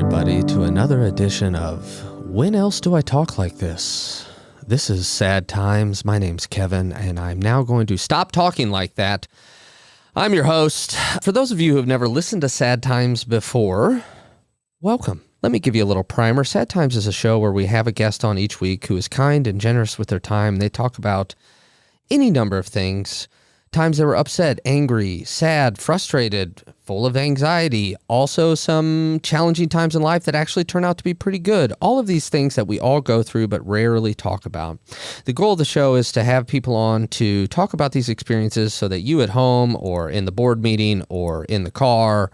everybody, to another edition of When Else Do I Talk Like This? This is Sad Times. My name's Kevin, and I'm now going to stop talking like that. I'm your host. For those of you who have never listened to Sad Times before, welcome. Let me give you a little primer. Sad Times is a show where we have a guest on each week who is kind and generous with their time. They talk about any number of things. Times they were upset, angry, sad, frustrated, full of anxiety. Also some challenging times in life that actually turn out to be pretty good. All of these things that we all go through but rarely talk about. The goal of the show is to have people on to talk about these experiences so that you at home or in the board meeting or in the car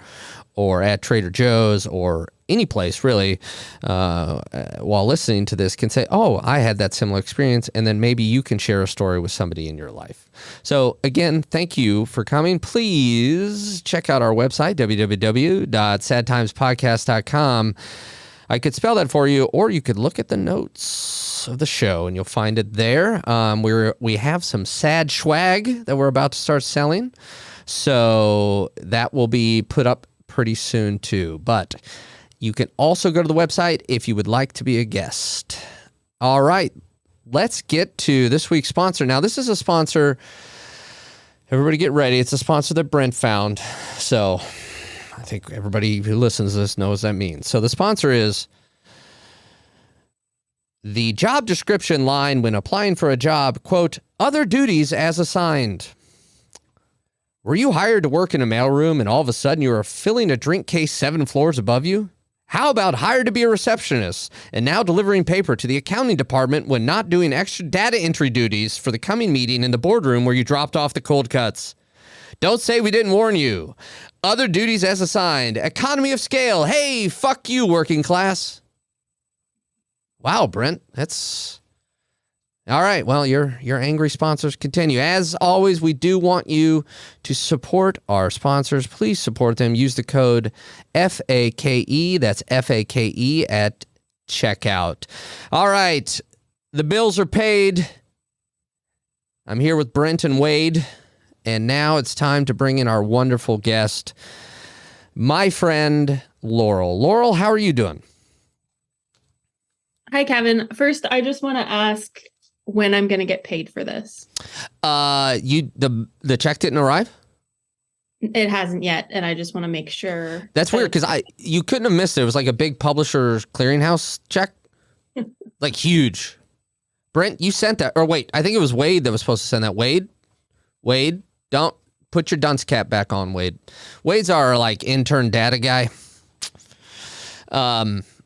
or at Trader Joe's or any place really, while listening to this can say, oh, I had that similar experience, and then maybe you can share a story with somebody in your life. So again, thank you for coming. Please check out our website, www.sadtimespodcast.com. I could spell that for you, or you could look at the notes of the show, and you'll find it there. We have some sad Schwag that we're about to start selling, so that will be put up pretty soon too. But you can also go to the website if you would like to be a guest. All right, let's get to this week's sponsor. Now, this is a sponsor. Everybody get ready. It's a sponsor that Brent found. So I think everybody who listens to this knows what that means. So the sponsor is the job description line when applying for a job, quote, other duties as assigned. Were you hired to work in a mailroom and all of a sudden you are filling a drink case 7 floors above you? How about hired to be a receptionist and now delivering paper to the accounting department when not doing extra data entry duties for the coming meeting in the boardroom where you dropped off the cold cuts? Don't say we didn't warn you. Other duties as assigned. Economy of scale. Hey, fuck you, working class. Wow, Brent, that's... All right, well, your angry sponsors continue. As always, we do want you to support our sponsors. Please support them. Use the code FAKE, that's FAKE, at checkout. All right, the bills are paid. I'm here with Brent and Wade, and now it's time to bring in our wonderful guest, my friend Laurel. Laurel, how are you doing? Hi, Kevin. First, I just want to ask when I'm going to get paid for this. The check didn't arrive? It hasn't yet, and I just want to make sure. That's weird because you couldn't have missed it. It was like a big publisher's clearinghouse check, like huge. Brent, you sent that, or wait, I think it was Wade that was supposed to send that. Wade, don't put your dunce cap back on, Wade. Wade's our like intern data guy.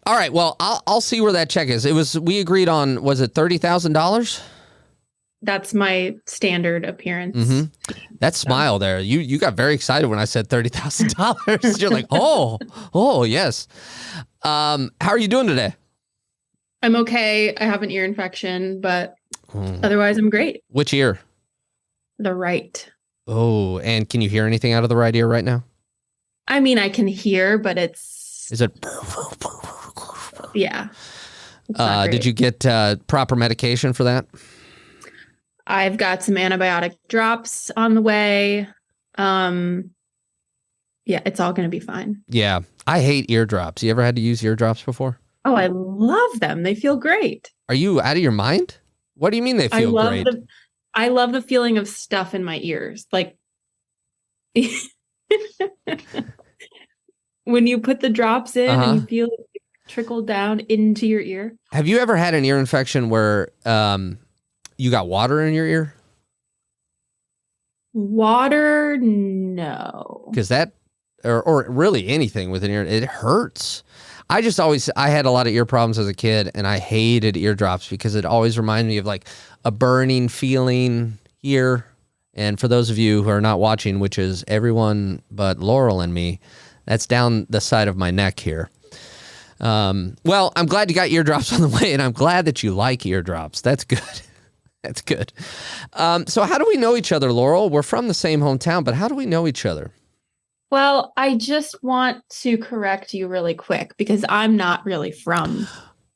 All right, well, I'll see where that check is. We agreed on, was it $30,000? That's my standard appearance. Mm-hmm. That smile there, you got very excited when I said $30,000. You're like, oh, yes. How are you doing today? I'm okay. I have an ear infection, but otherwise I'm great. Which ear? The right. Oh, and can you hear anything out of the right ear right now? I mean, I can hear, but it's... Is it... Yeah. Did you get proper medication for that? I've got some antibiotic drops on the way. Yeah, it's all going to be fine. Yeah. I hate eardrops. You ever had to use eardrops before? Oh, I love them. They feel great. Are you out of your mind? What do you mean they feel great? I love the feeling of stuff in my ears. Like when you put the drops in and you feel it trickle down into your ear. Have you ever had an ear infection where you got water in your ear? Water? No. Because that, or really anything with an ear, it hurts. I had a lot of ear problems as a kid, and I hated eardrops because it always reminded me of like a burning feeling here. And for those of you who are not watching, which is everyone but Laurel and me, that's down the side of my neck here. Well, I'm glad you got eardrops on the way, and I'm glad that you like eardrops. That's good. That's good. So how do we know each other, Laurel? We're from the same hometown, but how do we know each other? Well, I just want to correct you really quick because I'm not really from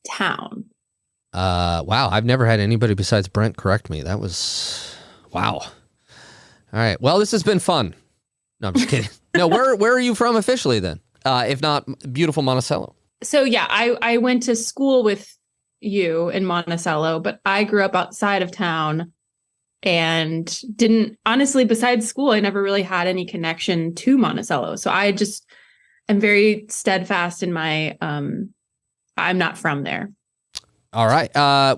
town. Wow. I've never had anybody besides Brent correct me. That was, wow. All right. Well, this has been fun. No, I'm just kidding. No, where are you from officially then? If not beautiful Monticello? So yeah, I went to school with you in Monticello, but I grew up outside of town and didn't honestly, besides school, I never really had any connection to Monticello. So I just am very steadfast in my I'm not from there. All right. Well,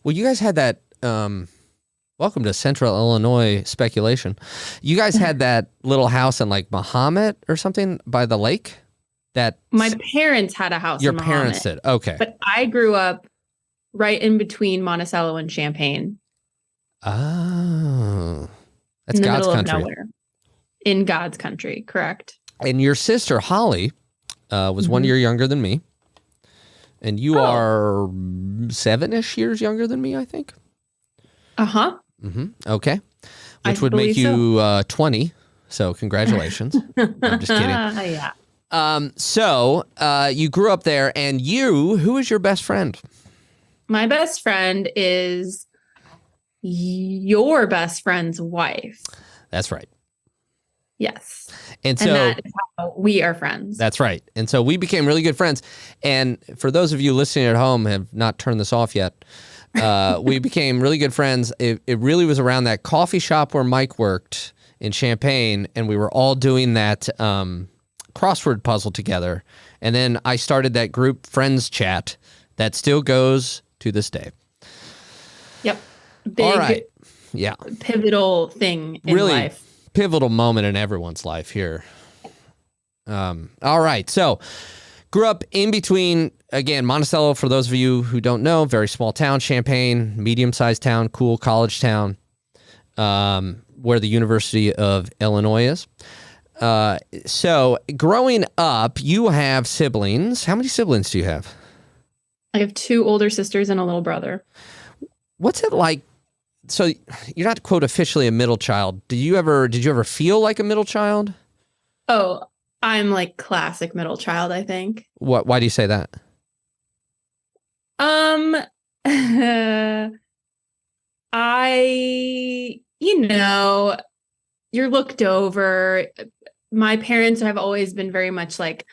you guys had that, welcome to Central Illinois speculation. You guys had that little house in like Mahomet or something by the lake? That my parents had a house your in Mahomet, parents did. Okay. but I grew up right in between Monticello and Champaign. Oh, that's in the God's middle country. Of nowhere. In God's country, correct. And your sister Holly was 1 year younger than me, and you are 7-ish years younger than me, I think. Okay, which would make you 20. So congratulations. I'm just kidding. Yeah. So you grew up there, and who is your best friend? My best friend is your best friend's wife. That's right. Yes. And so that is how we are friends. That's right. And so we became really good friends. And for those of you listening at home have not turned this off yet, we became really good friends. It really was around that coffee shop where Mike worked in Champaign, and we were all doing that crossword puzzle together. And then I started that group friends chat that still goes to this day. Yep. Big, all right. Yeah. Pivotal thing in really life. Pivotal moment in everyone's life here. All right. So grew up in between, again, Monticello, for those of you who don't know, very small town, Champaign, medium-sized town, cool college town, where the University of Illinois is. So growing up, you have siblings. How many siblings do you have? I have 2 older sisters and a little brother. What's it like? So you're not, quote, officially a middle child. Did you ever feel like a middle child? Oh, I'm like classic middle child, I think. Why do you say that? You're looked over. My parents have always been very much like,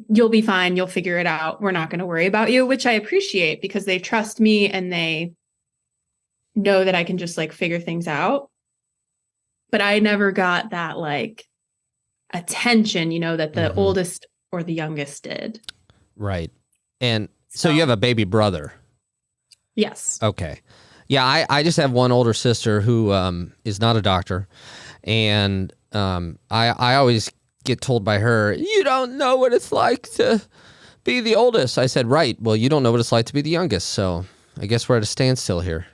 you'll be fine. You'll figure it out. We're not going to worry about you, which I appreciate because they trust me and they know that I can just like figure things out. But I never got that like attention, that the oldest or the youngest did. Right. And so you have a baby brother. Yes. Okay. Yeah, I just have one older sister who is not a doctor. And I always get told by her, you don't know what it's like to be the oldest. I said, right. Well, you don't know what it's like to be the youngest. So I guess we're at a standstill here.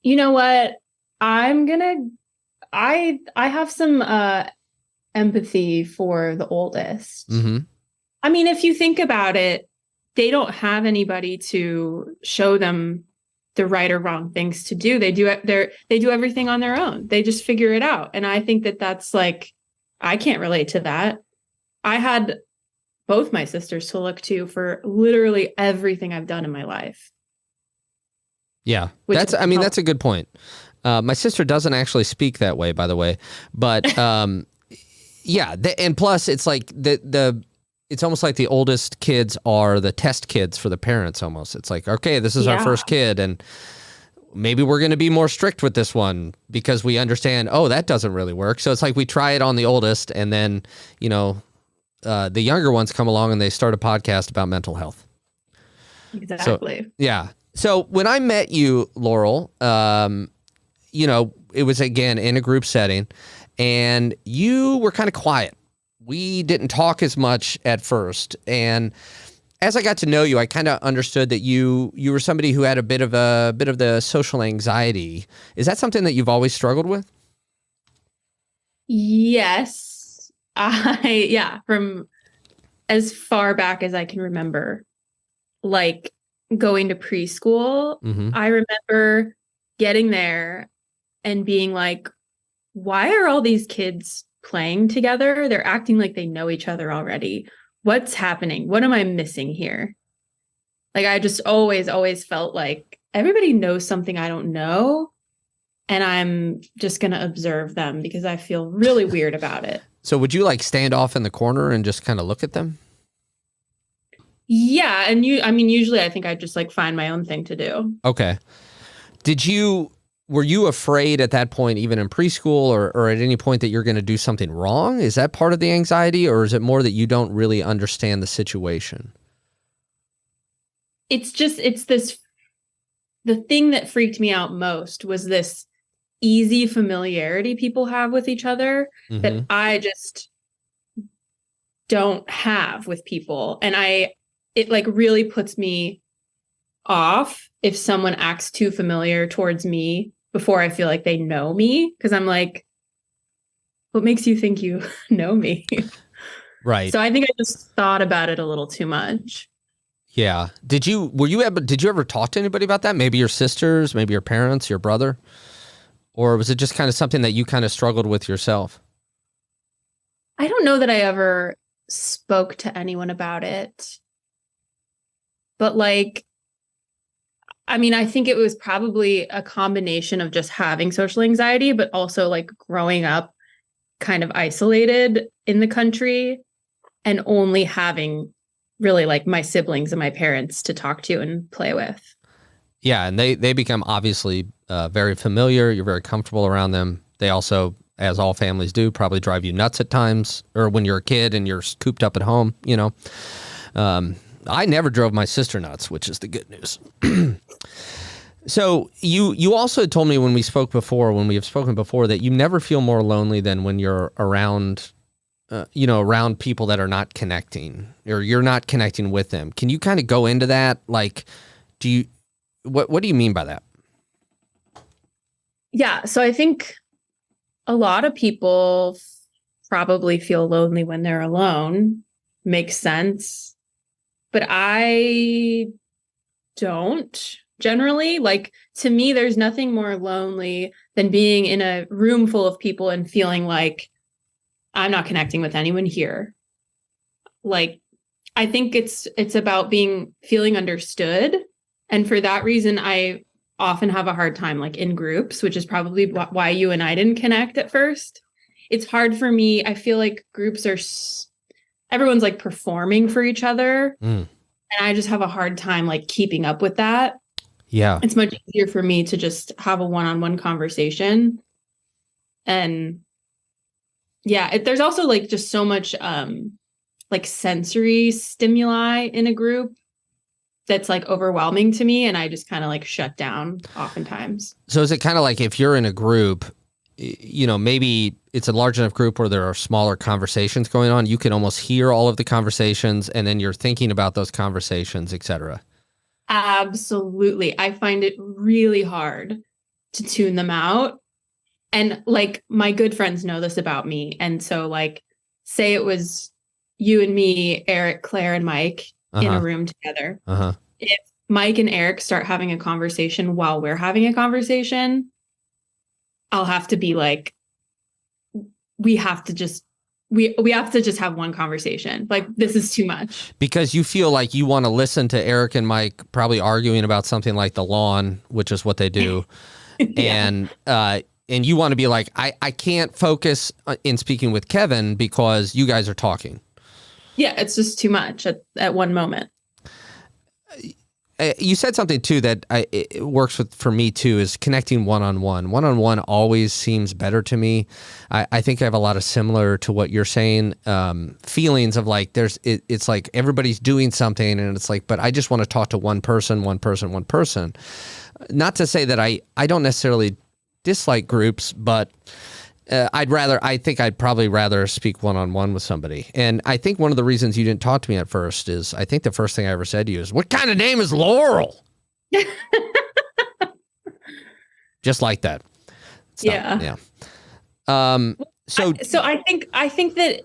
You know what? I have some empathy for the oldest. Mm-hmm. I mean, if you think about it, they don't have anybody to show them the right or wrong things to do. They do everything on their own. They just figure it out. And I think that that's like, I can't relate to that. I had both my sisters to look to for literally everything I've done in my life. Yeah, that's a good point. My sister doesn't actually speak that way, by the way, but yeah. And plus it's like it's almost like the oldest kids are the test kids for the parents almost. It's like, okay, this is our first kid and maybe we're going to be more strict with this one because we understand, oh, that doesn't really work. So it's like we try it on the oldest and then, the younger ones come along and they start a podcast about mental health. Exactly. So, yeah. So when I met you, Laurel, it was, again, in a group setting and you were kind of quiet. We didn't talk as much at first. And as I got to know you, I kind of understood that you were somebody who had a bit of the social anxiety. Is that something that you've always struggled with? Yes. From as far back as I can remember, like going to preschool, I remember getting there and being like, why are all these kids playing together? They're acting like they know each other already. What's happening? What am I missing here? Like, I just always felt like everybody knows something I don't know. And I'm just going to observe them because I feel really weird about it. So would you like stand off in the corner and just kind of look at them? Yeah. And usually I think I just like find my own thing to do. Okay. Were you afraid at that point, even in preschool or at any point that you're going to do something wrong? Is that part of the anxiety, or is it more that you don't really understand the situation? The thing that freaked me out most was this easy familiarity people have with each other that I just don't have with people. And it like really puts me off if someone acts too familiar towards me before I feel like they know me. Cause I'm like, what makes you think you know me? Right. So I think I just thought about it a little too much. Yeah. Did you ever talk to anybody about that? Maybe your sisters, maybe your parents, your brother? Or was it just kind of something that you kind of struggled with yourself? I don't know that I ever spoke to anyone about it. But like, I think it was probably a combination of just having social anxiety, but also like growing up kind of isolated in the country and only having really like my siblings and my parents to talk to and play with. Yeah, and they become obviously very familiar. You're very comfortable around them. They also, as all families do, probably drive you nuts at times, or when you're a kid and you're cooped up at home, you know. I never drove my sister nuts, which is the good news. So you also told me when we have spoken before, that you never feel more lonely than when you're around, around people that are not connecting, or you're not connecting with them. Can you kind of go into that? Like, what do you mean by that? Yeah. So I think a lot of people probably feel lonely when they're alone. Makes sense. But I don't generally. Like, to me, there's nothing more lonely than being in a room full of people and feeling like I'm not connecting with anyone here. Like, I think it's about feeling understood. And for that reason, I often have a hard time like in groups, which is probably why you and I didn't connect at first. It's hard for me. I feel like groups everyone's like performing for each other. And I just have a hard time like keeping up with that. Yeah. It's much easier for me to just have a one-on-one conversation. And yeah, there's also like just so much like sensory stimuli in a group that's like overwhelming to me, and I just kind of like shut down oftentimes. So is it kind of like if you're in a group, maybe it's a large enough group where there are smaller conversations going on, you can almost hear all of the conversations and then you're thinking about those conversations, et cetera? Absolutely. I find it really hard to tune them out. And like my good friends know this about me. And so like, say it was you and me, Eric, Claire, and Mike in a room together. If Mike and Eric start having a conversation while we're having a conversation, I'll have to be like, we have to just have one conversation. Like, this is too much. Because you feel like you want to listen to Eric and Mike probably arguing about something like the lawn, which is what they do. Yeah. And you want to be like, I can't focus in speaking with Kevin because you guys are talking. Yeah, it's just too much at one moment. You said something too that it works for me too, is connecting one-on-one. One-on-one always seems better to me. I think I have a lot of similar to what you're saying, feelings of like it's like everybody's doing something and it's like, but I just want to talk to one person. Not to say that I don't necessarily dislike groups, but I think I'd probably rather speak one-on-one with somebody. And I think one of the reasons you didn't talk to me at first is I think the first thing I ever said to you is, what kind of name is Laurel? Just like that. Yeah. So I think that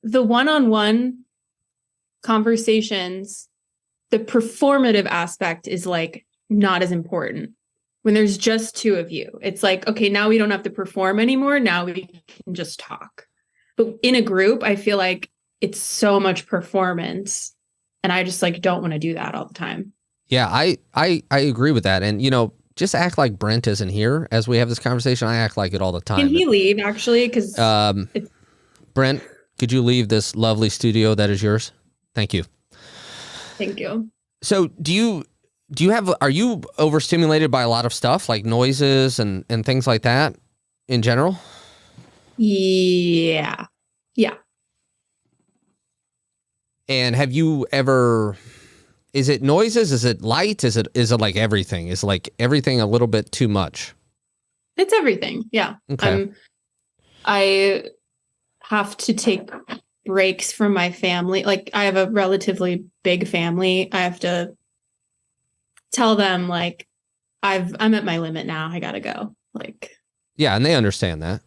the one-on-one conversations, the performative aspect is like not as important. When there's just two of you, it's like, okay, now we don't have to perform anymore. Now we can just talk. But in a group, I feel like it's so much performance, and I just like don't want to do that all the time. Yeah, I agree with that. And, just act like Brent isn't here as we have this conversation. I act like it all the time. Can he leave, actually? Because Brent, could you leave this lovely studio that is yours? Thank you. Thank you. So are you overstimulated by a lot of stuff like noises and things like that in general? Yeah. Yeah. And have you ever, is it noises? Is it light? Is it like everything? Is like everything a little bit too much? It's everything. Yeah. Okay. I have to take breaks from my family. Like I have a relatively big family. I have to tell them like I'm at my limit now. I gotta go. Like yeah, and they understand that.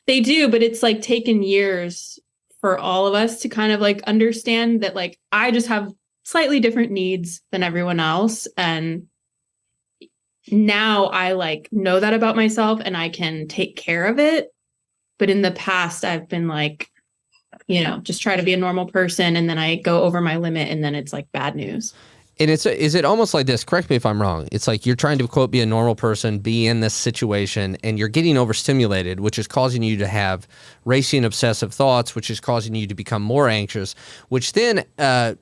They do, but it's like taken years for all of us to kind of like understand that like I just have slightly different needs than everyone else. And now I like know that about myself and I can take care of it. But in the past, I've been like, just try to be a normal person. And then I go over my limit and then it's like bad news. And is it almost like this? Correct me if I'm wrong. It's like you're trying to, quote, be a normal person, be in this situation, and you're getting overstimulated, which is causing you to have racing, obsessive thoughts, which is causing you to become more anxious, which then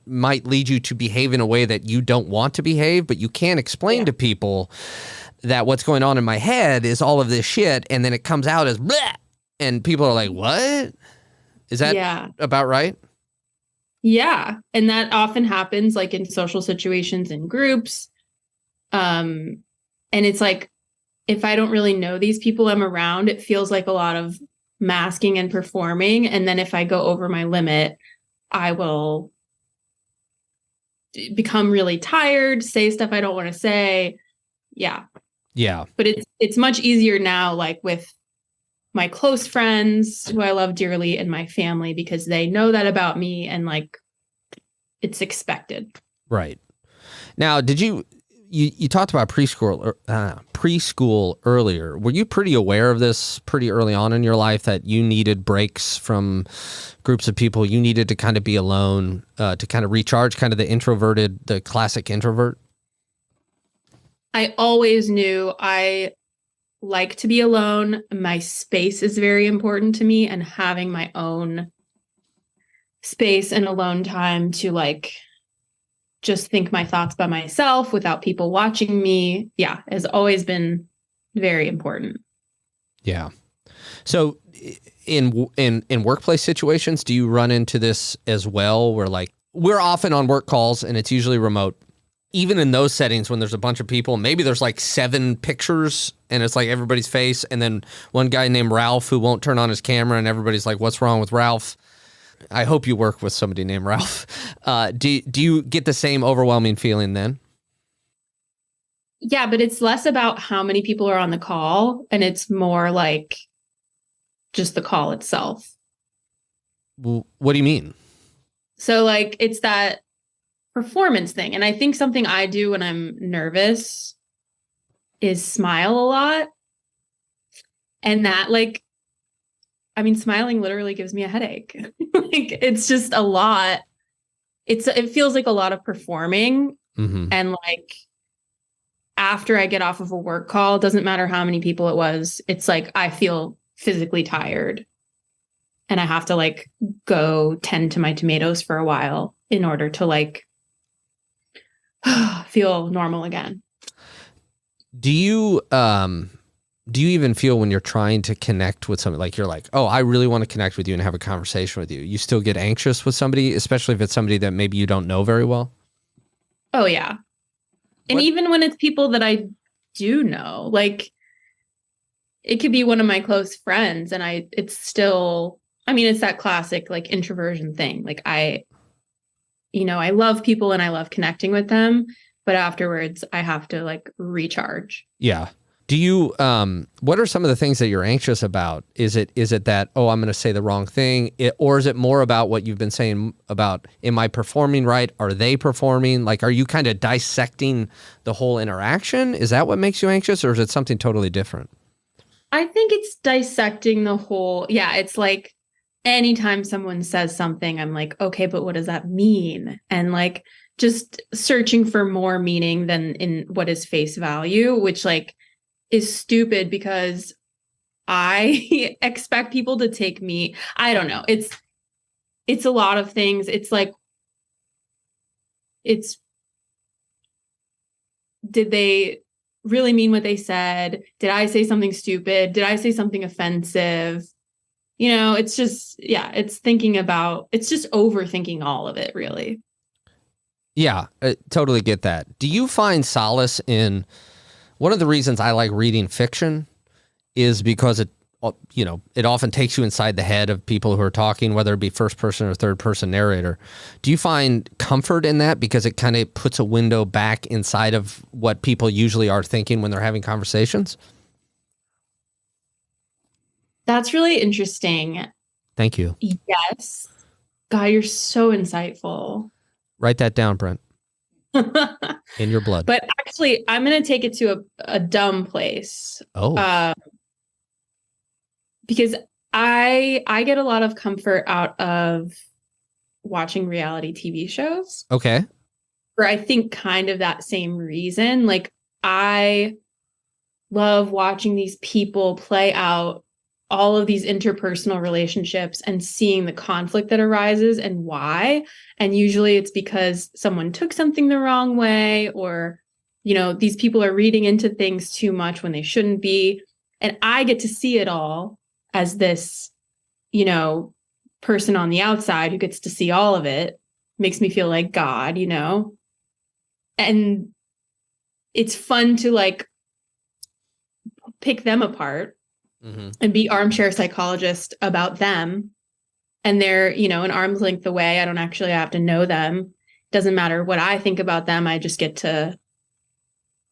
might lead you to behave in a way that you don't want to behave, but you can't explain to people that what's going on in my head is all of this shit, and then it comes out as bleh, and people are like, what? Is that about right? Yeah. And that often happens like in social situations in groups. And it's like, if I don't really know these people I'm around, it feels like a lot of masking and performing. And then if I go over my limit, I will become really tired, say stuff I don't want to say. Yeah. Yeah. But it's much easier now, like with my close friends who I love dearly and my family, because they know that about me and like it's expected. Right. Now, did you talked about preschool earlier. Were you pretty aware of this pretty early on in your life that you needed breaks from groups of people? You needed to kind of be alone to kind of recharge, kind of the classic introvert? I always knew I like to be alone. My space is very important to me, and having my own space and alone time to like just think my thoughts by myself without people watching me, has always been very important. Yeah. So in workplace situations, do you run into this as well, where like we're often on work calls and it's usually remote? Even in those settings when there's a bunch of people, maybe there's like 7 pictures and it's like everybody's face, and then one guy named Ralph who won't turn on his camera and everybody's like, what's wrong with Ralph? I hope you work with somebody named Ralph. Do you get the same overwhelming feeling then? Yeah, but it's less about how many people are on the call and it's more like just the call itself. Well, what do you mean? So like it's that performance thing. And I think something I do when I'm nervous is smile a lot. And that smiling literally gives me a headache. Like it's just a lot. It feels like a lot of performing. Mm-hmm. And like after I get off of a work call, it doesn't matter how many people it was. It's like I feel physically tired and I have to like go tend to my tomatoes for a while in order to like feel normal again. Do you even feel when you're trying to connect with somebody, like you're like, oh, I really want to connect with you and have a conversation with you, you still get anxious with somebody, especially if it's somebody that maybe you don't know very well? Oh, yeah. And even when it's people that I do know, like it could be one of my close friends and it's still, it's that classic like introversion thing. Like I love people and I love connecting with them, but afterwards I have to like recharge. Yeah. Do you, what are some of the things that you're anxious about? Is it that, oh, I'm going to say the wrong thing? Or is it more about what you've been saying about, am I performing right? Are they performing? Like, are you kind of dissecting the whole interaction? Is that what makes you anxious, or is it something totally different? I think it's dissecting the whole, it's like anytime someone says something, I'm like, okay, but what does that mean? And like, just searching for more meaning than in what is face value, which like, is stupid because I expect people to take me. I don't know. It's a lot of things. It's like, did they really mean what they said? Did I say something stupid? Did I say something offensive? It's just, it's it's just overthinking all of it, really. Yeah, I totally get that. Do you find solace in, one of the reasons I like reading fiction is because it often takes you inside the head of people who are talking, whether it be first person or third person narrator. Do you find comfort in that because it kind of puts a window back inside of what people usually are thinking when they're having conversations? That's really interesting. Thank you. Yes. God, you're so insightful. Write that down, Brent. In your blood. But actually, I'm going to take it to a dumb place. Oh. Because I get a lot of comfort out of watching reality TV shows. Okay. For I think kind of that same reason. Like, I love watching these people play out all of these interpersonal relationships and seeing the conflict that arises and why. And usually it's because someone took something the wrong way, or, these people are reading into things too much when they shouldn't be. And I get to see it all as this, person on the outside who gets to see all of it. Makes me feel like God, and it's fun to like pick them apart and be armchair psychologist about them. And they're, an arm's length away. I don't actually have to know them. Doesn't matter what I think about them. I just get to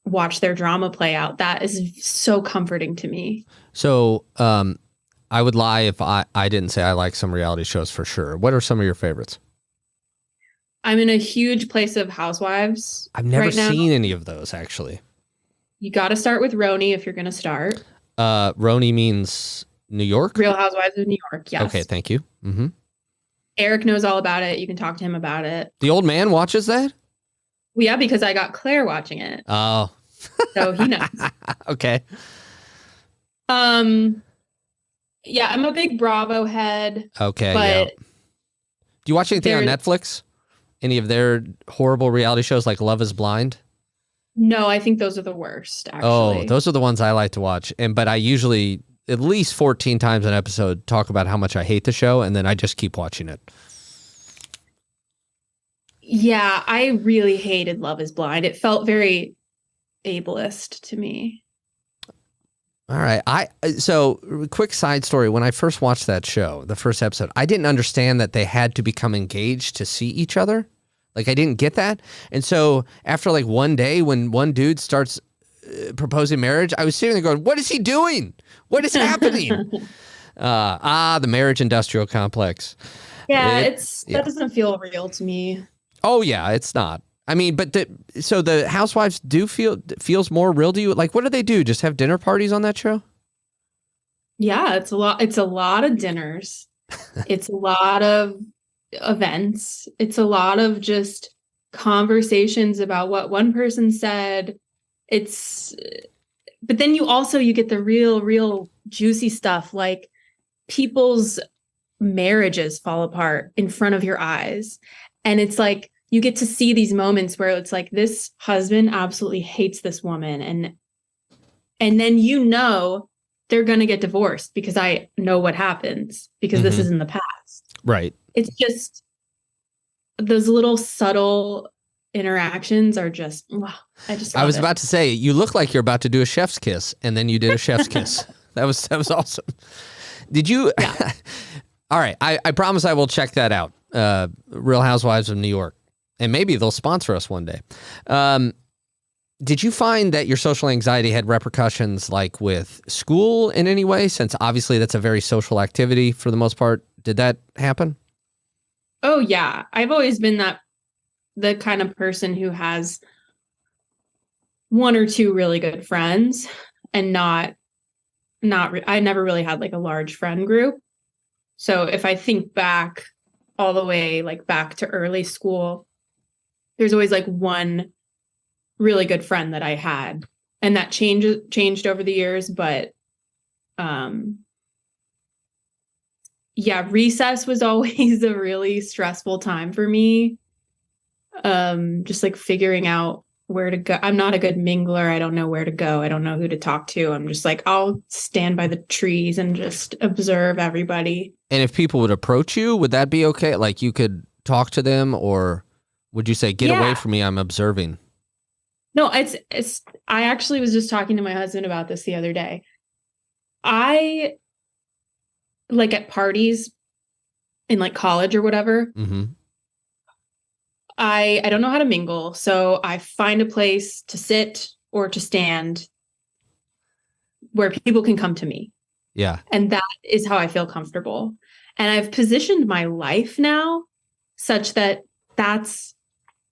watch their drama play out. That is so comforting to me. So I would lie if I didn't say I like some reality shows for sure. What are some of your favorites? I'm in a huge place of Housewives. I've never seen any of those, actually. You got to start with Roni if you're going to start. Roni means New York? Real Housewives of New York, yes. Okay, thank you. Mm-hmm. Eric knows all about it. You can talk to him about it. The old man watches that? Well, yeah, because I got Claire watching it. Oh. So he knows. Okay. Yeah, I'm a big Bravo head. Okay, but yeah. Do you watch anything on Netflix? Any of their horrible reality shows like Love is Blind? No, I think those are the worst, actually. Oh, those are the ones I like to watch. But I usually, at least 14 times an episode, talk about how much I hate the show, and then I just keep watching it. Yeah, I really hated Love is Blind. It felt very ableist to me. All right. So quick side story. When I first watched that show, the first episode, I didn't understand that they had to become engaged to see each other. Like, I didn't get that. And so after like one day when one dude starts proposing marriage, I was sitting there going, what is he doing? What is happening? The marriage industrial complex. Yeah, that doesn't feel real to me. Oh, yeah, it's not. I mean, but so the housewives feels more real to you? Like, what do they do? Just have dinner parties on that show? Yeah, it's a lot of dinners. It's a lot of events. It's a lot of just conversations about what one person said. But then you get the real juicy stuff, like people's marriages fall apart in front of your eyes. And it's like, you get to see these moments where it's like, this husband absolutely hates this woman. And then they're going to get divorced because I know what happens because this is in the past. Right. It's just those little subtle interactions are just, I was about to say, you look like you're about to do a chef's kiss, and then you did a chef's kiss. That was awesome. Did you? Yeah. All right. I promise I will check that out. Real Housewives of New York. And maybe they'll sponsor us one day. Did you find that your social anxiety had repercussions like with school in any way? Since obviously that's a very social activity for the most part. Did that happen? Oh, yeah. I've always been the kind of person who has one or two really good friends and I never really had like a large friend group. So if I think back all the way like back to early school, there's always like one really good friend that I had, and that changed over the years. But Yeah, recess was always a really stressful time for me. Just like figuring out where to go. I'm not a good mingler. I don't know where to go. I don't know who to talk to. I'm just like, I'll stand by the trees and just observe everybody. And if people would approach you, would that be okay? Like you could talk to them, or would you say, get away from me, I'm observing? No, it's I actually was just talking to my husband about this the other day. I like at parties in like college or whatever. Mm-hmm. I don't know how to mingle, so I find a place to sit or to stand where people can come to me. Yeah. And that is how I feel comfortable. And I've positioned my life now such that that's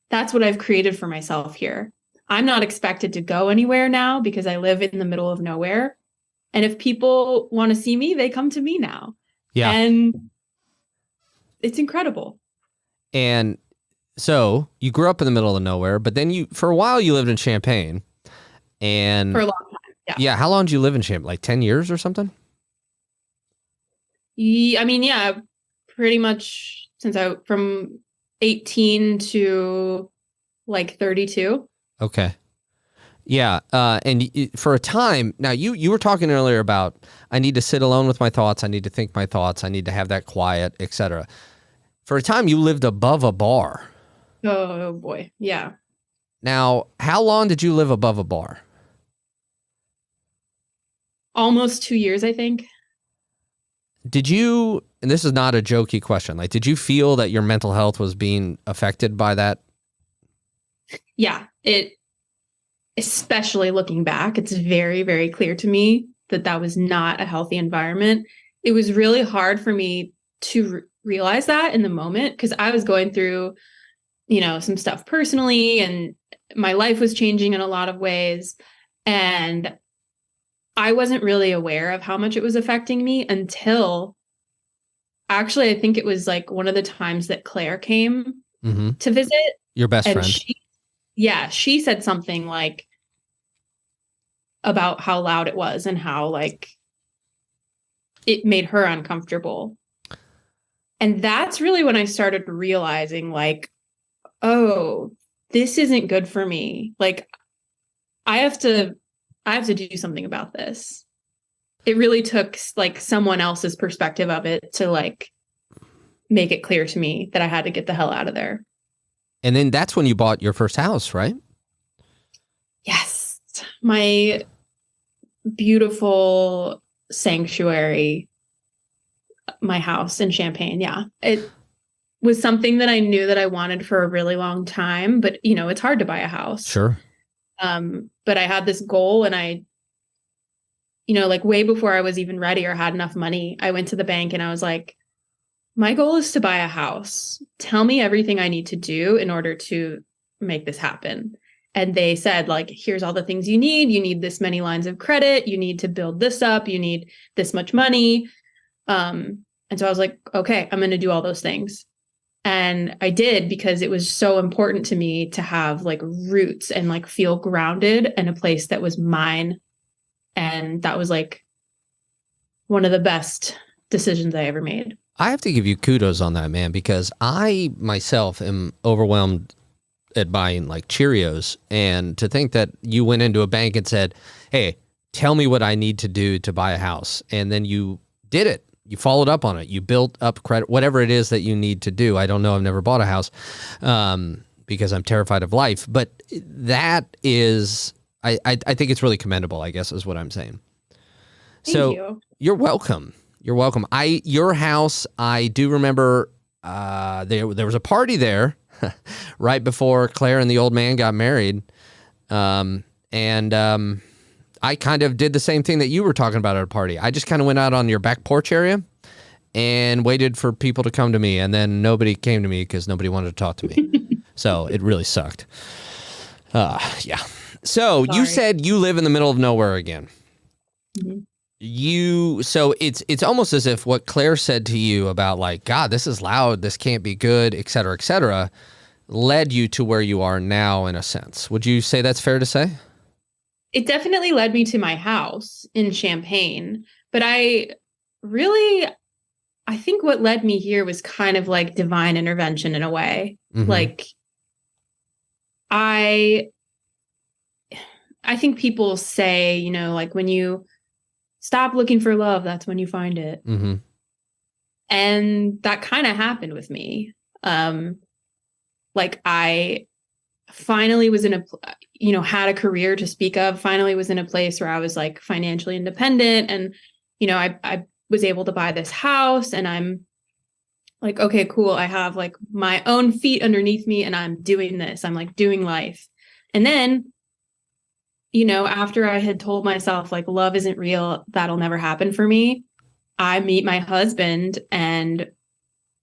what I've created for myself here. I'm not expected to go anywhere now because I live in the middle of nowhere. And if people want to see me, they come to me now. Yeah. And it's incredible. And so you grew up in the middle of nowhere, but then for a while you lived in Champaign. And for a long time. Yeah. Yeah. How long did you live in Champaign? Like 10 years or something? I mean, yeah, pretty much from 18 to like 32. Okay. Yeah. And for a time, now you were talking earlier about, I need to sit alone with my thoughts. I need to think my thoughts. I need to have that quiet, etc. For a time, you lived above a bar. Oh boy. Yeah. Now, how long did you live above a bar? Almost 2 years, I think. Did you, and this is not a jokey question, like, did you feel that your mental health was being affected by that? Yeah, especially looking back, it's very, very clear to me that was not a healthy environment. It was really hard for me to realize that in the moment because I was going through, some stuff personally and my life was changing in a lot of ways. And I wasn't really aware of how much it was affecting me until actually, I think it was like one of the times that Claire came to visit. Your best friend. She said something like about how loud it was and how like it made her uncomfortable. And that's really when I started realizing like, oh, this isn't good for me. Like I have to do something about this. It really took like someone else's perspective of it to like make it clear to me that I had to get the hell out of there. And then that's when you bought your first house, right? Yes. My beautiful sanctuary, my house in Champaign. Yeah. It was something that I knew that I wanted for a really long time, but it's hard to buy a house. Sure. But I had this goal and I, like way before I was even ready or had enough money, I went to the bank and I was like, my goal is to buy a house. Tell me everything I need to do in order to make this happen. And they said, like, here's all the things you need. You need this many lines of credit. You need to build this up. You need this much money. And so I was like, okay, I'm going to do all those things. And I did because it was so important to me to have like roots and like feel grounded in a place that was mine. And that was like one of the best decisions I ever made. I have to give you kudos on that, man, because I myself am overwhelmed at buying like Cheerios. And to think that you went into a bank and said, hey, tell me what I need to do to buy a house. And then you did it. You followed up on it. You built up credit, whatever it is that you need to do. I don't know. I've never bought a house because I'm terrified of life. But that is, I think it's really commendable, I guess is what I'm saying. Thank you. You're welcome. You're welcome. Your house, I do remember there was a party there right before Claire and the old man got married. I kind of did the same thing that you were talking about at a party. I just kind of went out on your back porch area and waited for people to come to me. And then nobody came to me because nobody wanted to talk to me. So it really sucked. Yeah. So Sorry. You said you live in the middle of nowhere again. Mm-hmm. So it's almost as if what Claire said to you about like, God, this is loud, this can't be good, et cetera, led you to where you are now in a sense. Would you say that's fair to say? it definitely led me to my house in Champaign, but I think what led me here was kind of like divine intervention in a way. Mm-hmm. Like I think people say, you know, like when you stop looking for love, that's when you find it. Mm-hmm. And that kind of happened with me. Like I finally was in a, you know, had a career to speak of, finally was in a place where I was like financially independent. And, you know, I was able to buy this house and I'm like, okay, cool. I have like my own feet underneath me and I'm doing this. I'm like doing life. And then, you know, after I had told myself like love isn't real, that'll never happen for me, I meet my husband and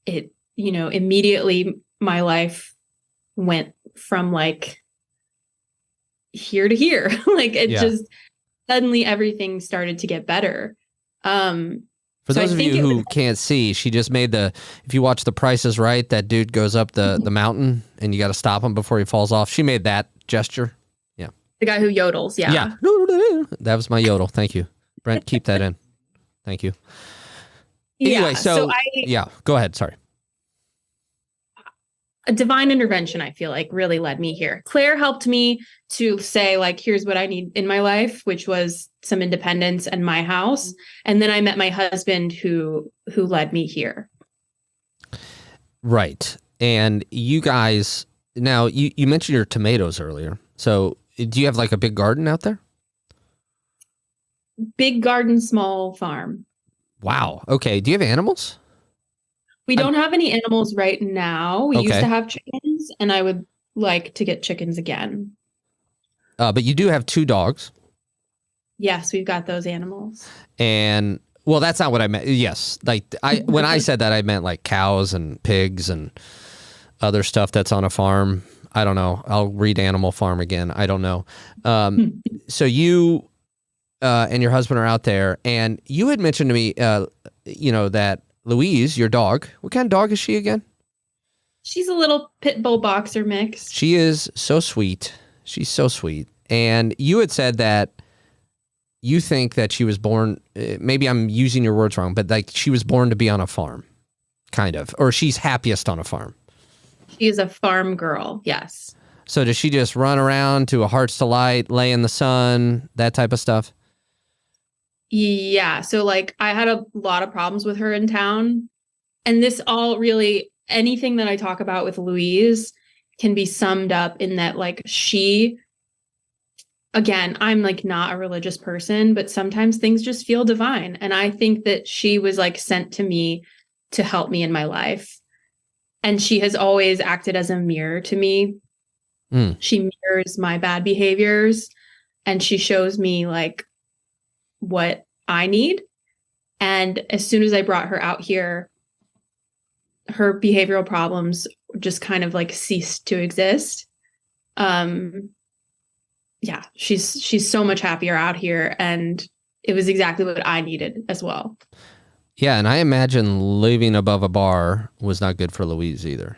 it, you know, immediately my life went from like here to here. Like it just suddenly everything started to get better. For those of you who can't see, she just made if you watch The Price is Right, that dude goes up the mountain and you got to stop him before he falls off. She made that gesture. Yeah. The guy who yodels. Yeah. Yeah. That was my yodel. Thank you. Brent, keep that in. Thank you. Anyway, yeah, go ahead. Sorry. A divine intervention, I feel like, really led me here. Claire helped me to say, like, here's what I need in my life, which was some independence and my house. And then I met my husband who led me here. Right. And you guys, now you mentioned your tomatoes earlier. So do you have like a big garden out there? Big garden, small farm. Wow. Okay. Do you have animals? We don't have any animals right now. We used to have chickens, and I would like to get chickens again. But you do have 2 dogs. Yes, we've got those animals. And, well, that's not what I meant. Yes. Like, when I said that, I meant like cows and pigs and other stuff that's on a farm. I don't know. I'll read Animal Farm again. I don't know. So you and your husband are out there, and you had mentioned to me, you know, that Louise, your dog, what kind of dog is she again? She's a little pit bull boxer mix. She is so sweet. She's so sweet. And you had said that you think that she was born, maybe I'm using your words wrong, but like she was born to be on a farm, kind of, or she's happiest on a farm. She is a farm girl, yes. So does she just run around to a heart's delight, lay in the sun, that type of stuff? Yeah. So like I had a lot of problems with her in town. And this all really, anything that I talk about with Louise can be summed up in that like again, I'm like not a religious person, but sometimes things just feel divine. And I think that she was like sent to me to help me in my life. And she has always acted as a mirror to me. She mirrors my bad behaviors and she shows me like what I need. And as soon as I brought her out here, her behavioral problems just kind of like ceased to exist. Yeah, she's so much happier out here, and it was exactly what I needed as well. Yeah, and I imagine living above a bar was not good for Louise either.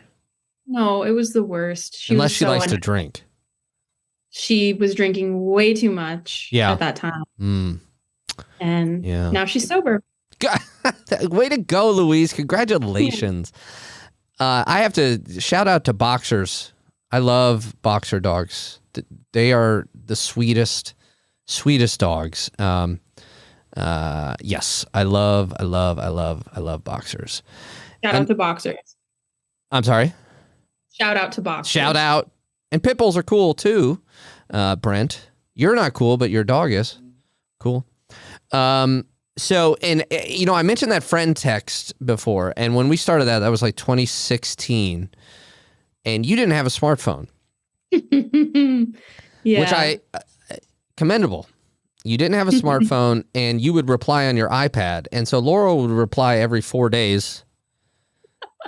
No, it was the worst. Unless she likes to drink. She was drinking way too much at that time. And now she's sober. Way to go, Louise. Congratulations. I have to shout out to boxers. I love boxer dogs. They are the sweetest dogs. Yes, I love boxers. Shout out to boxers. I'm sorry? Shout out to boxers. Shout out. And pit bulls are cool too, Brent. You're not cool, but your dog is. Cool. So, and you know, I mentioned that friend text before, and when we started that was like 2016, and you didn't have a smartphone. Yeah. Which I commendable. You didn't have a smartphone, and you would reply on your iPad, and so Laurel would reply every 4 days,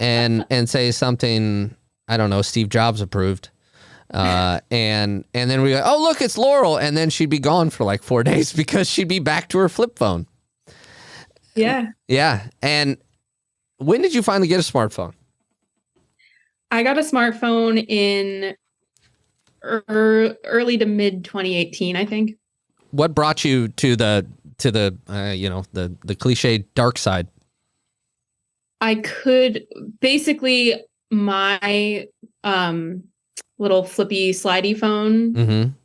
and say something, I don't know, Steve Jobs approved. And then we go, oh, look, it's Laurel. And then she'd be gone for like 4 days because she'd be back to her flip phone. Yeah. Yeah. And when did you finally get a smartphone? I got a smartphone in early to mid 2018, I think. what brought you to the the cliche dark side? I could basically my little flippy slidey phone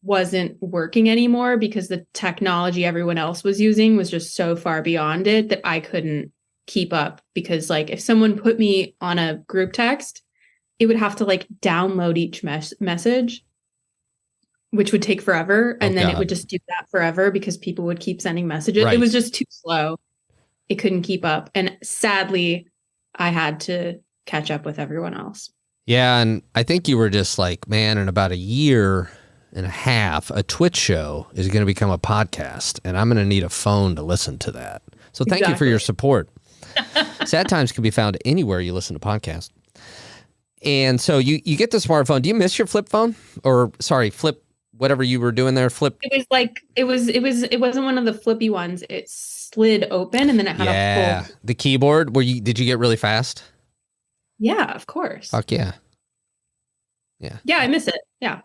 wasn't working anymore because the technology everyone else was using was just so far beyond it that I couldn't keep up, because like if someone put me on a group text, it would have to like download each message, which would take forever. And then it would just do that forever because people would keep sending messages. Right. It was just too slow. It couldn't keep up. And sadly, I had to catch up with everyone else. Yeah. And I think you were just like, man, in about a year and a half, a Twitch show is going to become a podcast, and I'm going to need a phone to listen to that. So thank you for your support. Sad times can be found anywhere you listen to podcasts. And so you get the smartphone. Do you miss your flip phone? Or sorry, flip whatever you were doing there, flip? It was like it wasn't one of the flippy ones. It slid open and then it had a pull. The keyboard. Did you get really fast? Yeah, of course. Fuck yeah. Yeah. Yeah, I miss it. Yeah.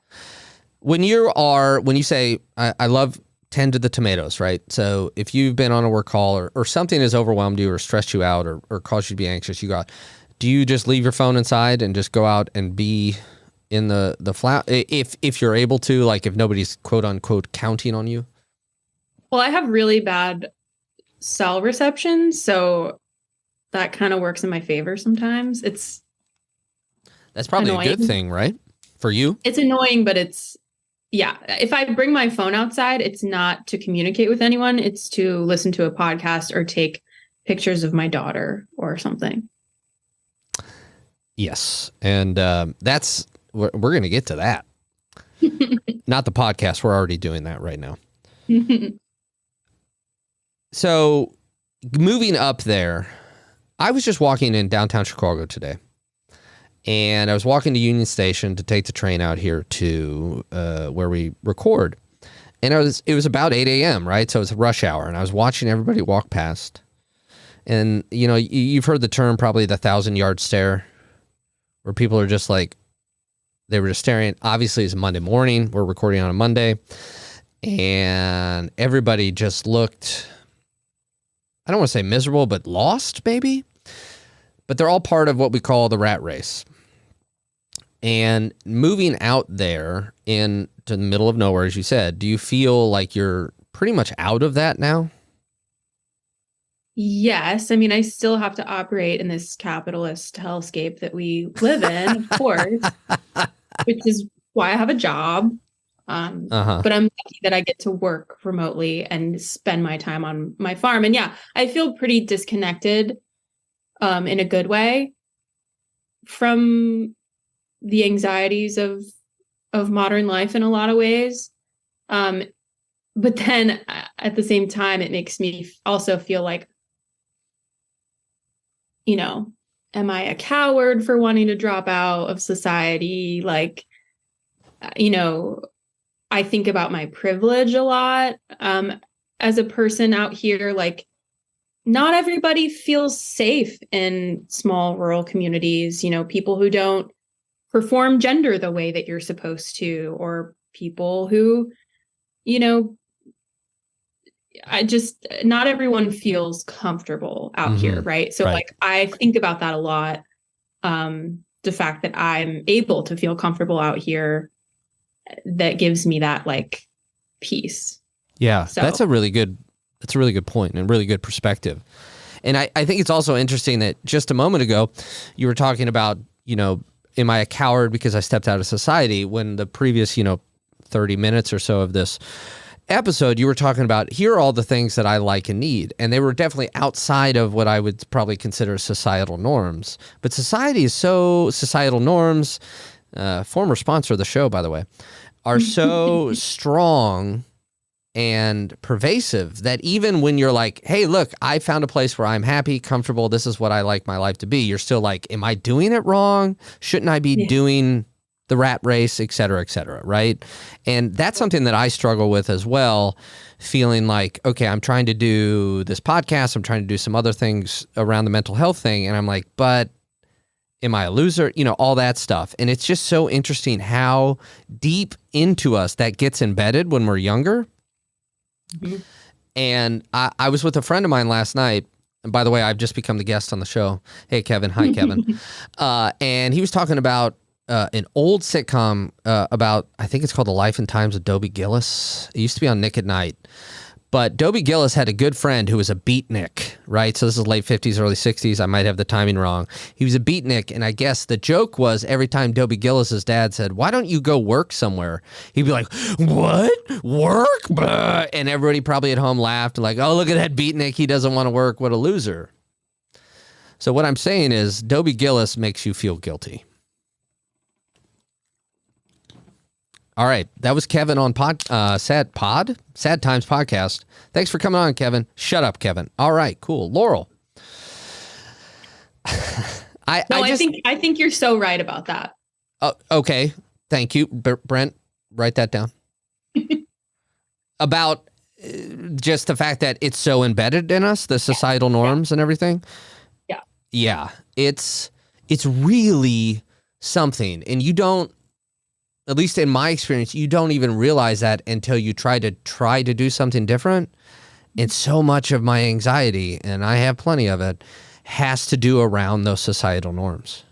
When you say, I love tend to the tomatoes, right? So if you've been on a work call or something has overwhelmed you or stressed you out or caused you to be anxious, do you just leave your phone inside and just go out and be in the flat? If you're able to, like if nobody's quote unquote counting on you? Well, I have really bad cell reception, so that kind of works in my favor sometimes. That's probably annoying. A good thing, right? For you? It's annoying, but yeah, if I bring my phone outside, it's not to communicate with anyone. It's to listen to a podcast or take pictures of my daughter or something. Yes. And we're going to get to that. Not the podcast. We're already doing that right now. So moving up there, I was just walking in downtown Chicago today. And I was walking to Union Station to take the train out here to where we record. And it was about 8 a.m., right? So it was rush hour. And I was watching everybody walk past. And, you've heard the term probably the 1,000-yard stare, where people are just like, they were just staring. Obviously, it's a Monday morning. We're recording on a Monday. And everybody just looked, I don't want to say miserable, but lost, maybe. But they're all part of what we call the rat race. And moving out there into the middle of nowhere, as you said, do you feel like you're pretty much out of that now? Yes. I mean, I still have to operate in this capitalist hellscape that we live in, of course, which is why I have a job. But I'm lucky that I get to work remotely and spend my time on my farm. And yeah, I feel pretty disconnected in a good way from the anxieties of modern life in a lot of ways. But then at the same time, it makes me also feel like, am I a coward for wanting to drop out of society? Like, I think about my privilege a lot as a person out here. Like, not everybody feels safe in small rural communities, people who don't perform gender the way that you're supposed to, or people who, not everyone feels comfortable out here. Right. So like, I think about that a lot. The fact that I'm able to feel comfortable out here, that gives me that like peace. Yeah. So that's a really good point and really good perspective. And I think it's also interesting that just a moment ago, you were talking about, am I a coward because I stepped out of society, when the previous, 30 minutes or so of this episode, you were talking about, here are all the things that I like and need. And they were definitely outside of what I would probably consider societal norms. But societal norms, former sponsor of the show, by the way, are so strong and pervasive that even when you're like, hey, look, I found a place where I'm happy, comfortable, this is what I like my life to be, you're still like, am I doing it wrong? Shouldn't I be doing the rat race, et cetera, right? And that's something that I struggle with as well, feeling like, okay, I'm trying to do this podcast, I'm trying to do some other things around the mental health thing, and I'm like, but am I a loser? All that stuff. And it's just so interesting how deep into us that gets embedded when we're younger. Mhm. And I was with a friend of mine last night. And by the way, I've just become the guest on the show. Hey, Kevin. Hi, Kevin. And he was talking about an old sitcom about, I think it's called The Life and Times of Dobie Gillis. It used to be on Nick at Night. But Dobie Gillis had a good friend who was a beatnik, right? So this is late 50s, early 60s. I might have the timing wrong. He was a beatnik, and I guess the joke was every time Dobie Gillis's dad said, "Why don't you go work somewhere?" He'd be like, "What? Work?" Blah. And everybody probably at home laughed, like, "Oh, look at that beatnik. He doesn't want to work. What a loser." So what I'm saying is Dobie Gillis makes you feel guilty. All right. That was Kevin on Sad Times Podcast. Thanks for coming on, Kevin. Shut up, Kevin. All right, cool. Laurel. I think you're so right about that. Okay. Thank you. Brent, write that down. About just the fact that it's so embedded in us, the societal norms and everything. Yeah. Yeah. It's really something. And you don't, at least in my experience, you don't even realize that until you try to do something different. And so much of my anxiety, and I have plenty of it, has to do around those societal norms.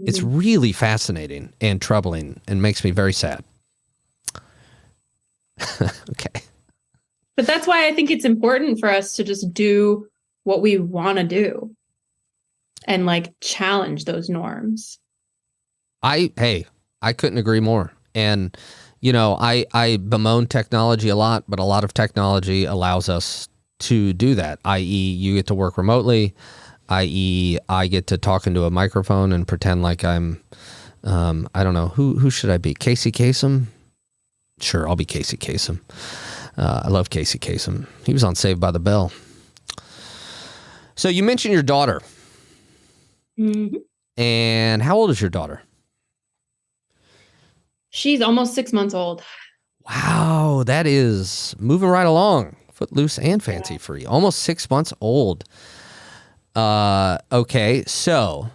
Mm-hmm. It's really fascinating and troubling and makes me very sad. Okay. But that's why I think it's important for us to just do what we want to do and like challenge those norms. I couldn't agree more. And, you know, I bemoan technology a lot, but a lot of technology allows us to do that, i.e. you get to work remotely, i.e. I get to talk into a microphone and pretend like I'm, I don't know, who should I be? Casey Kasem? Sure, I'll be Casey Kasem. I love Casey Kasem. He was on Saved by the Bell. So you mentioned your daughter. Mm-hmm. And how old is your daughter? She's almost 6 months old. Wow, that is moving right along. Footloose and fancy free. Almost 6 months old. Okay, so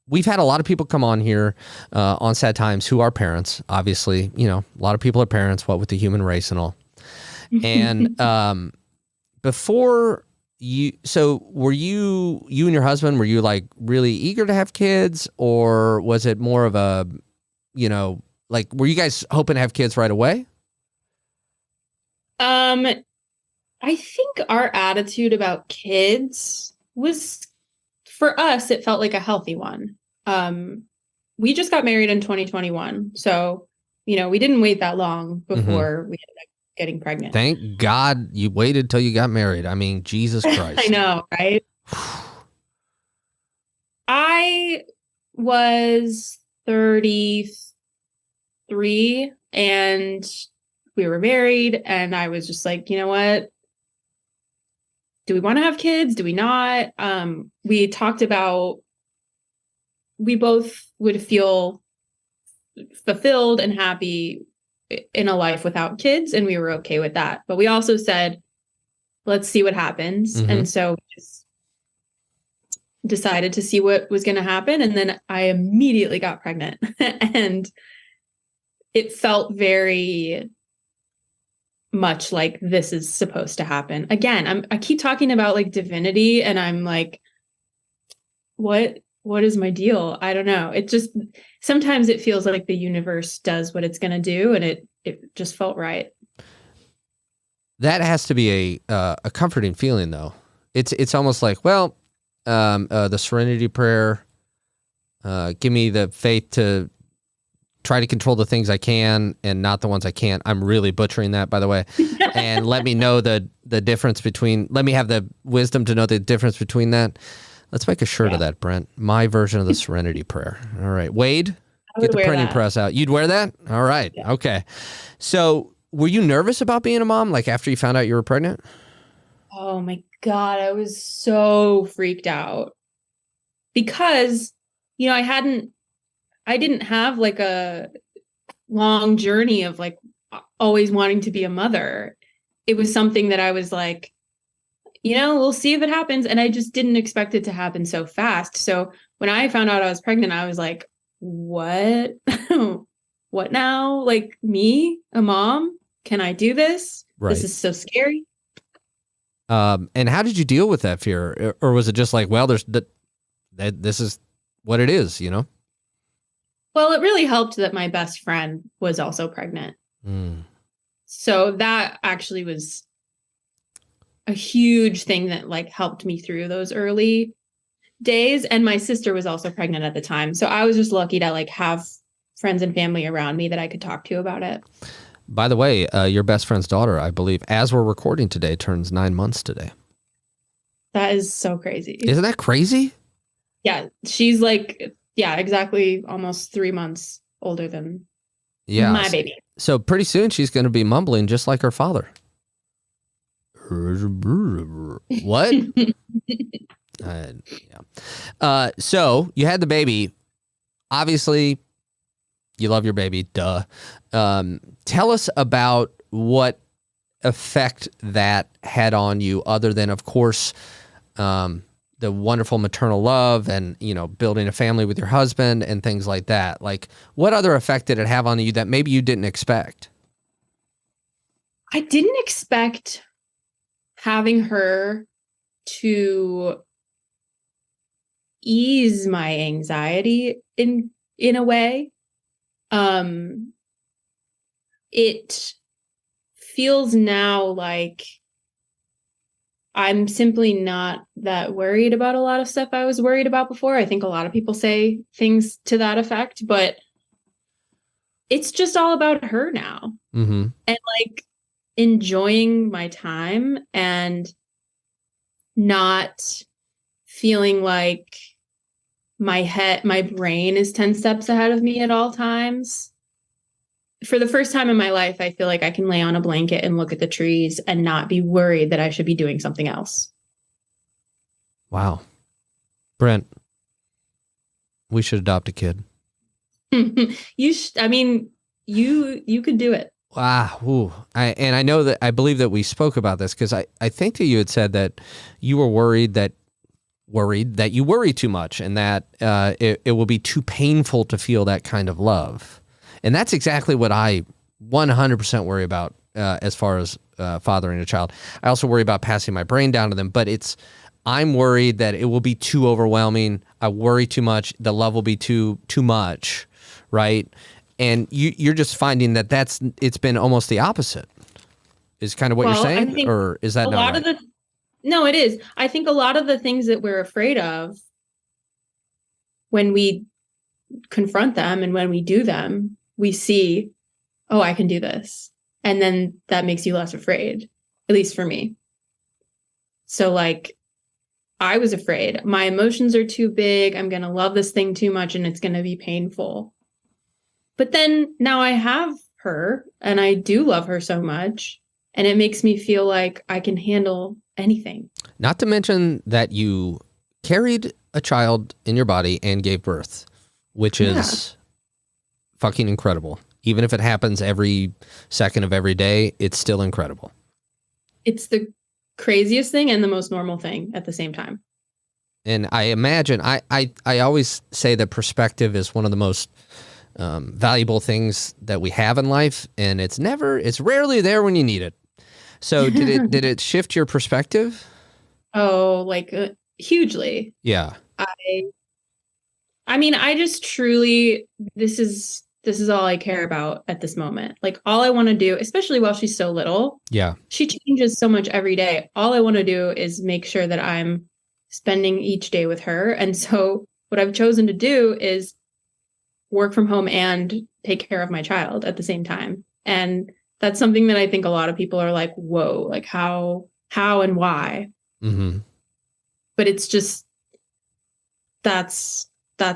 we've had a lot of people come on here on Sad Times who are parents. Obviously, you know, a lot of people are parents, what with the human race and all. And before you, so were you and your husband, were you like really eager to have kids, or was it more of a, you know, like, were you guys hoping to have kids right away? I think our attitude about kids was, for us, it felt like a healthy one. We just got married in 2021. So, you know, we didn't wait that long before we ended up getting pregnant. Thank God you waited till you got married. I mean, Jesus Christ. I know, right? I was 33 and we were married, and I was just like, you know what? Do we want to have kids? Do we not? We talked about, we both would feel fulfilled and happy in a life without kids, and we were okay with that. But we also said, let's see what happens. Mm-hmm. And so we just decided to see what was going to happen. And then I immediately got pregnant. And it felt very much like this is supposed to happen. Again, I keep talking about like divinity, and I'm like, what is my deal? I don't know. It just, sometimes it feels like the universe does what it's going to do, and it just felt right. That has to be a comforting feeling, though. It's almost like, well, the Serenity Prayer, give me the faith to try to control the things I can and not the ones I can't. I'm really butchering that, by the way. And let me know the difference between, let me have the wisdom to know the difference between that. Let's make a shirt of that, Brent. My version of the Serenity Prayer. All right. Wade, get the printing press out. You'd wear that? All right. Yeah. Okay. So were you nervous about being a mom, like after you found out you were pregnant? Oh my God. I was so freaked out because, you know, I didn't have like a long journey of like always wanting to be a mother. It was something that I was like, you know, we'll see if it happens. And I just didn't expect it to happen so fast. So when I found out I was pregnant, I was like, what? What now? Like, me, a mom? Can I do this? Right. This is so scary. And how did you deal with that fear? Or was it just like, well, this is what it is, you know? Well, it really helped that my best friend was also pregnant. Mm. So that actually was a huge thing that like helped me through those early days. And my sister was also pregnant at the time. So I was just lucky to like have friends and family around me that I could talk to about it. By the way, your best friend's daughter, I believe, as we're recording today, turns 9 months today. That is so crazy. Isn't that crazy? Yeah. She's like, yeah, exactly almost 3 months older than my baby. So pretty soon she's going to be mumbling just like her father. What? Yeah. So you had the baby. Obviously, you love your baby. Duh. Tell us about what effect that had on you, other than, of course, the wonderful maternal love and, you know, building a family with your husband and things like that. Like, what other effect did it have on you that maybe you didn't expect? I didn't expect having her to ease my anxiety in a way. It feels now like I'm simply not that worried about a lot of stuff I was worried about before. I think a lot of people say things to that effect, but it's just all about her now. Mm-hmm. And like enjoying my time and not feeling like my brain is 10 steps ahead of me at all times. For the first time in my life, I feel like I can lay on a blanket and look at the trees and not be worried that I should be doing something else. Wow. Brent, we should adopt a kid. You could do it. Wow. Ooh. I know that, I believe that we spoke about this because I think that you had said that you were worried that you worry too much and that it will be too painful to feel that kind of love. And that's exactly what I 100% worry about as far as fathering a child. I also worry about passing my brain down to them, but I'm worried that it will be too overwhelming. I worry too much. The love will be too much, right? And you're just finding that it's been almost the opposite. Is kind of what you're saying, or is that not right? No, it is. I think a lot of the things that we're afraid of when we confront them and when we do them, we see, oh, I can do this. And then that makes you less afraid, at least for me. So like, I was afraid. My emotions are too big. I'm going to love this thing too much and it's going to be painful. But then now I have her and I do love her so much. And it makes me feel like I can handle anything. Not to mention that you carried a child in your body and gave birth, which is fucking incredible. Even if it happens every second of every day, it's still incredible. It's the craziest thing and the most normal thing at the same time. And I imagine, I always say that perspective is one of the most valuable things that we have in life, and it's rarely there when you need it. So did it shift your perspective? Oh, like hugely. Yeah. I mean, I just truly, this is all I care about at this moment. Like all I want to do, especially while she's so little. Yeah. She changes so much every day. All I want to do is make sure that I'm spending each day with her. And so what I've chosen to do is work from home and take care of my child at the same time. And that's something that I think a lot of people are like, whoa, like how and why? Mm-hmm. But it's just, that's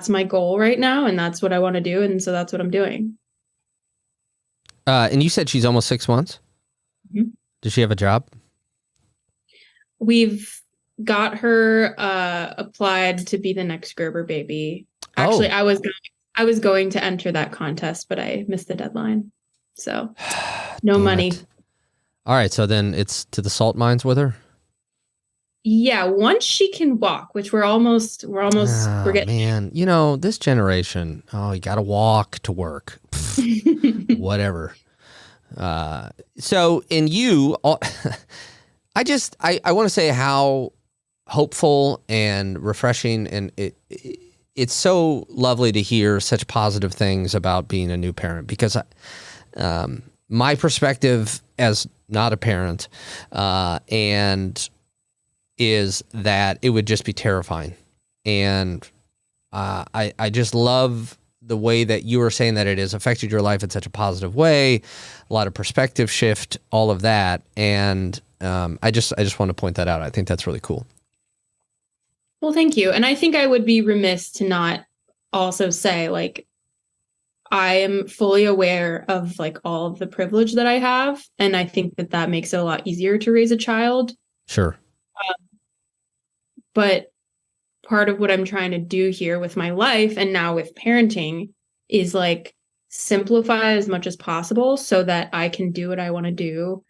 my goal right now. And that's what I want to do. And so that's what I'm doing. And you said she's almost 6 months. Mm-hmm. Does she have a job? We've got her applied to be the next Gerber baby. Actually, I was going to enter that contest, but I missed the deadline. So no money. All right. So then it's to the salt mines with her. Yeah. Once she can walk, which we're getting. Man, you know, this generation, you got to walk to work. Whatever. So in you, I want to say how hopeful and refreshing, and it's so lovely to hear such positive things about being a new parent, because my perspective as not a parent and is that it would just be terrifying. And I just love the way that you were saying that it has affected your life in such a positive way, a lot of perspective shift, all of that. And I just want to point that out. I think that's really cool. Well, thank you. And I think I would be remiss to not also say, like, I am fully aware of like all of the privilege that I have. And I think that that makes it a lot easier to raise a child. Sure. But part of what I'm trying to do here with my life and now with parenting is like simplify as much as possible so that I can do what I want to do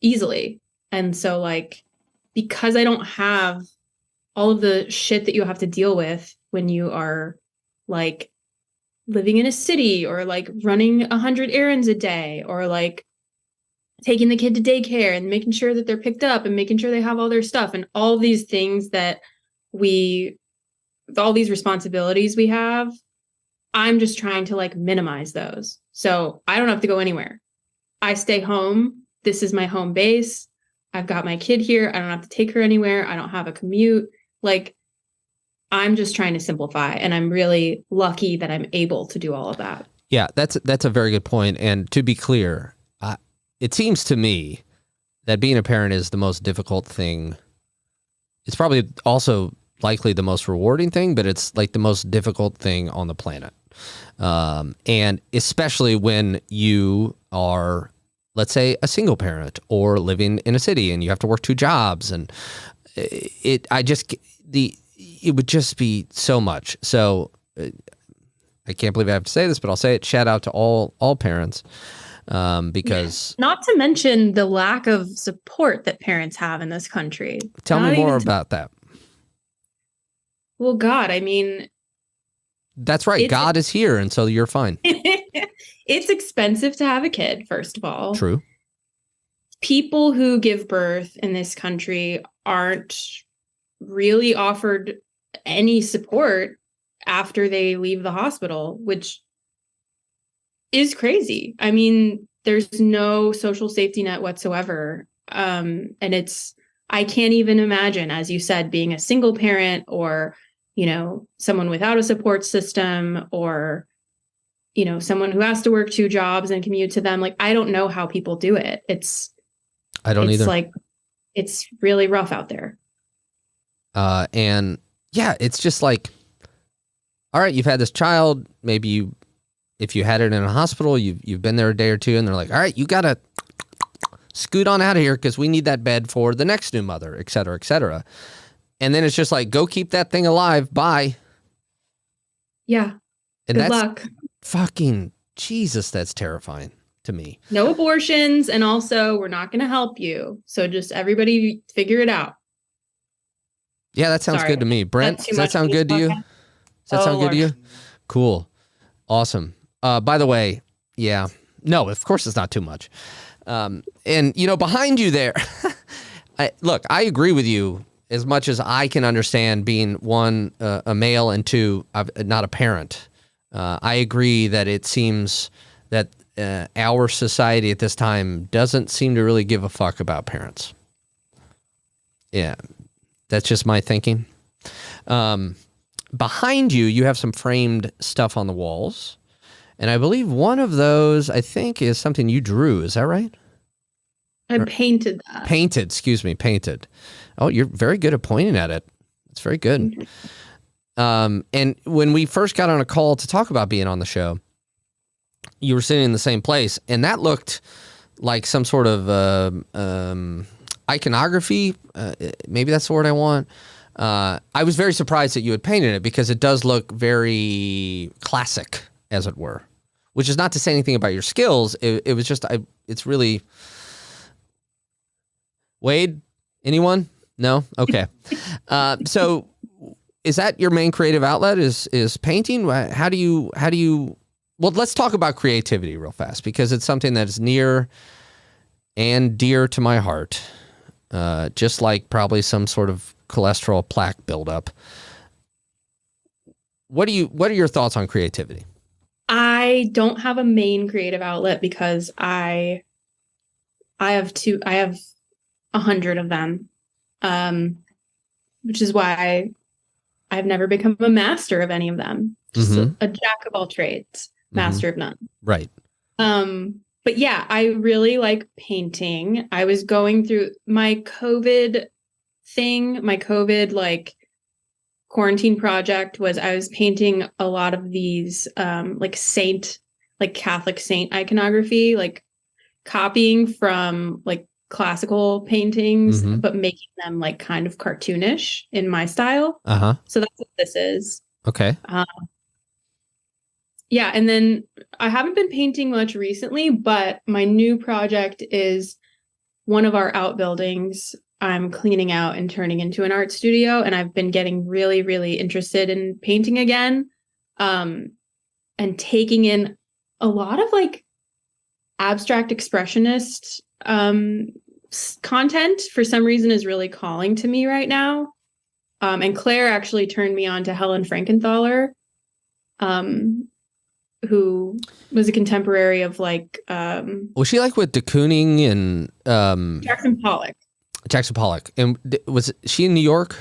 easily. And so like, because I don't have all of the shit that you have to deal with when you are like living in a city or like running 100 errands a day or like taking the kid to daycare and making sure that they're picked up and making sure they have all their stuff and all these things that all these responsibilities we have, I'm just trying to like minimize those. So I don't have to go anywhere. I stay home. This is my home base. I've got my kid here. I don't have to take her anywhere. I don't have a commute. Like, I'm just trying to simplify, and I'm really lucky that I'm able to do all of that. Yeah, that's a very good point. And to be clear, it seems to me that being a parent is the most difficult thing. It's probably also likely the most rewarding thing, but it's like the most difficult thing on the planet. And especially when you are, let's say, a single parent or living in a city and you have to work 2 jobs, and it would just be so much. So I can't believe I have to say this, but I'll say it. Shout out to all parents. Because not to mention the lack of support that parents have in this country. Tell me more about that. Well, God, I mean, that's right. God is here, and so you're fine. It's expensive to have a kid, first of all. True. People who give birth in this country aren't really offered any support after they leave the hospital, which is crazy. I mean, there's no social safety net whatsoever. And I can't even imagine, as you said, being a single parent or, you know, someone without a support system or, you know, someone who has to work 2 jobs and commute to them. Like, I don't know how people do it. I don't either. Like, it's really rough out there. And yeah, it's just like, all right, you've had this child, maybe if you had it in a hospital, you've been there a day or 2, and they're like, all right, you got to scoot on out of here because we need that bed for the next new mother, et cetera, et cetera. And then it's just like, go keep that thing alive. Bye. Yeah. And Good luck. Fucking Jesus, that's terrifying to me. No abortions. And also, we're not going to help you. So just everybody figure it out. Yeah, that sounds good to me. Brent, does that sound good to you? Does that sound good to you? Cool. Awesome. By the way, yeah, no, of course it's not too much. And, you know, behind you there, look, I agree with you as much as I can understand being 1, a male, and 2, not a parent. I agree that it seems that our society at this time doesn't seem to really give a fuck about parents. Yeah, that's just my thinking. Behind you, you have some framed stuff on the walls. And I believe one of those, I think, is something you drew. Is that right? I painted that. Painted. Oh, you're very good at pointing at it. It's very good. And when we first got on a call to talk about being on the show, you were sitting in the same place, and that looked like some sort of iconography. Maybe that's the word I want. I was very surprised that you had painted it because it does look very classic, as it were, which is not to say anything about your skills. It was just, it's really... Wade, anyone? No? Okay. So is that your main creative outlet is painting? How do you Well, let's talk about creativity real fast because it's something that is near and dear to my heart. Just like probably some sort of cholesterol plaque buildup. What are your thoughts on creativity? I don't have a main creative outlet because I have 100 of them. Which is why I've never become a master of any of them. Just a jack of all trades, master of none. Right. But yeah, I really like painting. I was going through my COVID like quarantine project was I was painting a lot of these like Catholic saint iconography, like copying from like classical paintings, but making them like kind of cartoonish in my style. So that's what this is. Okay. Yeah, and then I haven't been painting much recently, but my new project is one of our outbuildings I'm cleaning out and turning into an art studio, and I've been getting really, really interested in painting again, and taking in a lot of like abstract expressionist content for some reason is really calling to me right now. And Claire actually turned me on to Helen Frankenthaler, who was a contemporary of like was she like with de Kooning and Jackson Pollock. And was she in New York?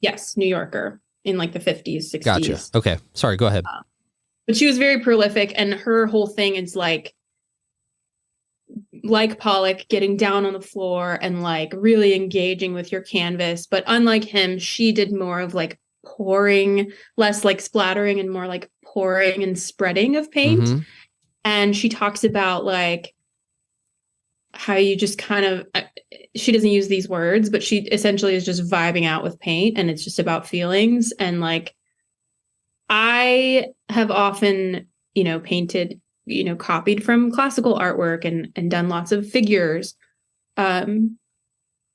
Yes, New Yorker in like the 50s, 60s. Gotcha. Okay. Sorry, go ahead. But she was very prolific, and her whole thing is like Pollock, getting down on the floor and like really engaging with your canvas. But unlike him, she did more of like pouring, less like splattering and more like pouring and spreading of paint. And she talks about like how you just kind of, she doesn't use these words, but she essentially is just vibing out with paint, and it's just about feelings. And like, I have often, painted, copied from classical artwork and done lots of figures. But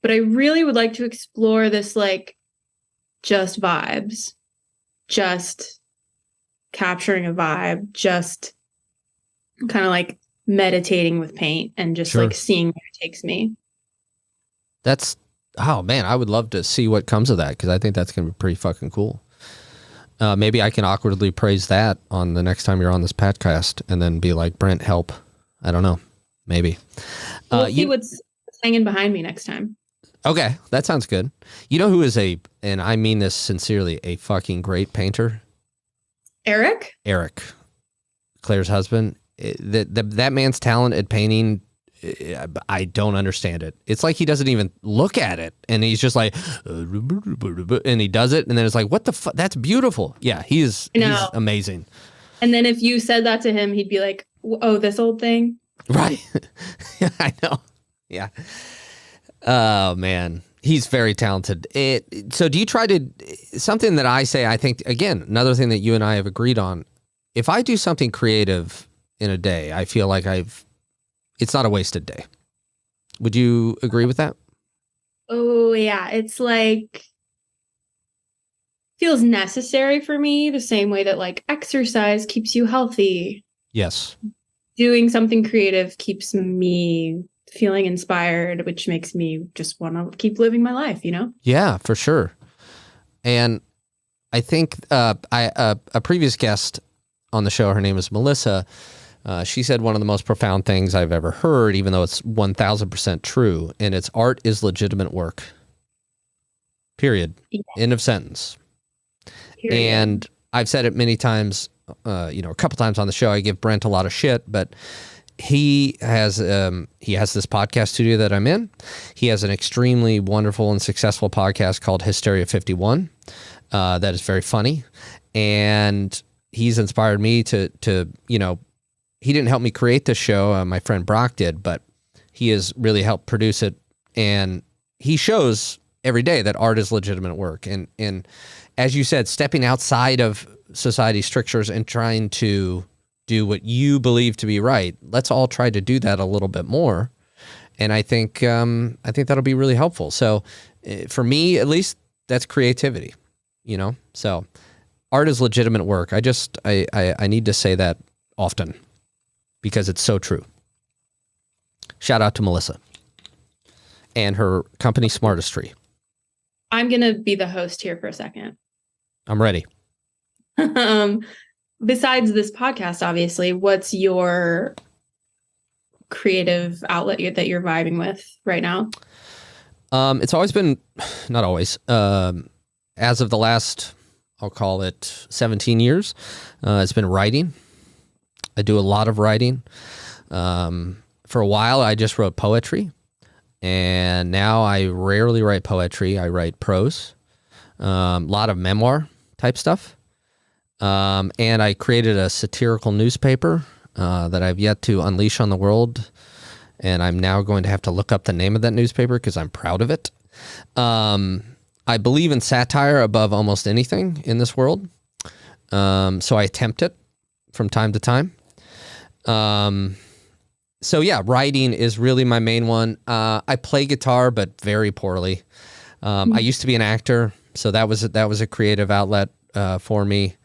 I really would like to explore this, like, just vibes, just capturing a vibe, just kind of like meditating with paint and just like seeing where it takes me. Oh man, I would love to see what comes of that, because I think that's going to be pretty fucking cool. Maybe I can awkwardly praise that on the next time you're on this podcast and then be like, Brent, help. I don't know. Maybe. We'll see what's hanging behind me next time. Okay, that sounds good. You know who is and I mean this sincerely, a fucking great painter? Eric, Claire's husband. That man's talent at painting, I don't understand it. It's like he doesn't even look at it, and he's just like, and he does it, and then it's like, what the fuck? That's beautiful. Yeah, he's amazing. And then if you said that to him, he'd be like, oh, this old thing. Right. I know. Yeah. Oh man, he's very talented. So do you try to, something that I say, I think, again, another thing that you and I have agreed on, if I do something creative in a day, I feel like it's not a wasted day. Would you agree with that? Oh yeah. It's like, feels necessary for me the same way that like exercise keeps you healthy. Yes. Doing something creative keeps me feeling inspired, which makes me just want to keep living my life, Yeah, for sure. And I think a previous guest on the show, her name is Melissa, she said one of the most profound things I've ever heard, even though it's 1000% true, and it's art is legitimate work. Period. Yeah. End of sentence. Period. And I've said it many times, a couple times on the show. I give Brent a lot of shit, but he has this podcast studio that I'm in. He has an extremely wonderful and successful podcast called Hysteria 51 that is very funny, and he's inspired me to he didn't help me create the show. My friend Brock did, but he has really helped produce it. And he shows every day that art is legitimate work. And as you said, stepping outside of society's strictures and trying to do what you believe to be right. Let's all try to do that a little bit more. And I think that'll be really helpful. So for me, at least, that's creativity, So art is legitimate work. I need to say that often because it's so true. Shout out to Melissa and her company Smartistry. I'm going to be the host here for a second. I'm ready. Besides this podcast, obviously, what's your creative outlet that you're vibing with right now? It's always been, not always, as of the last, I'll call it 17 years, it's been writing. I do a lot of writing. For a while, I just wrote poetry, and now I rarely write poetry. I write prose, a lot of memoir type stuff. And I created a satirical newspaper that I've yet to unleash on the world. And I'm now going to have to look up the name of that newspaper because I'm proud of it. I believe in satire above almost anything in this world. So I attempt it from time to time. So yeah, writing is really my main one. I play guitar, but very poorly. I used to be an actor, so that was a creative outlet for me.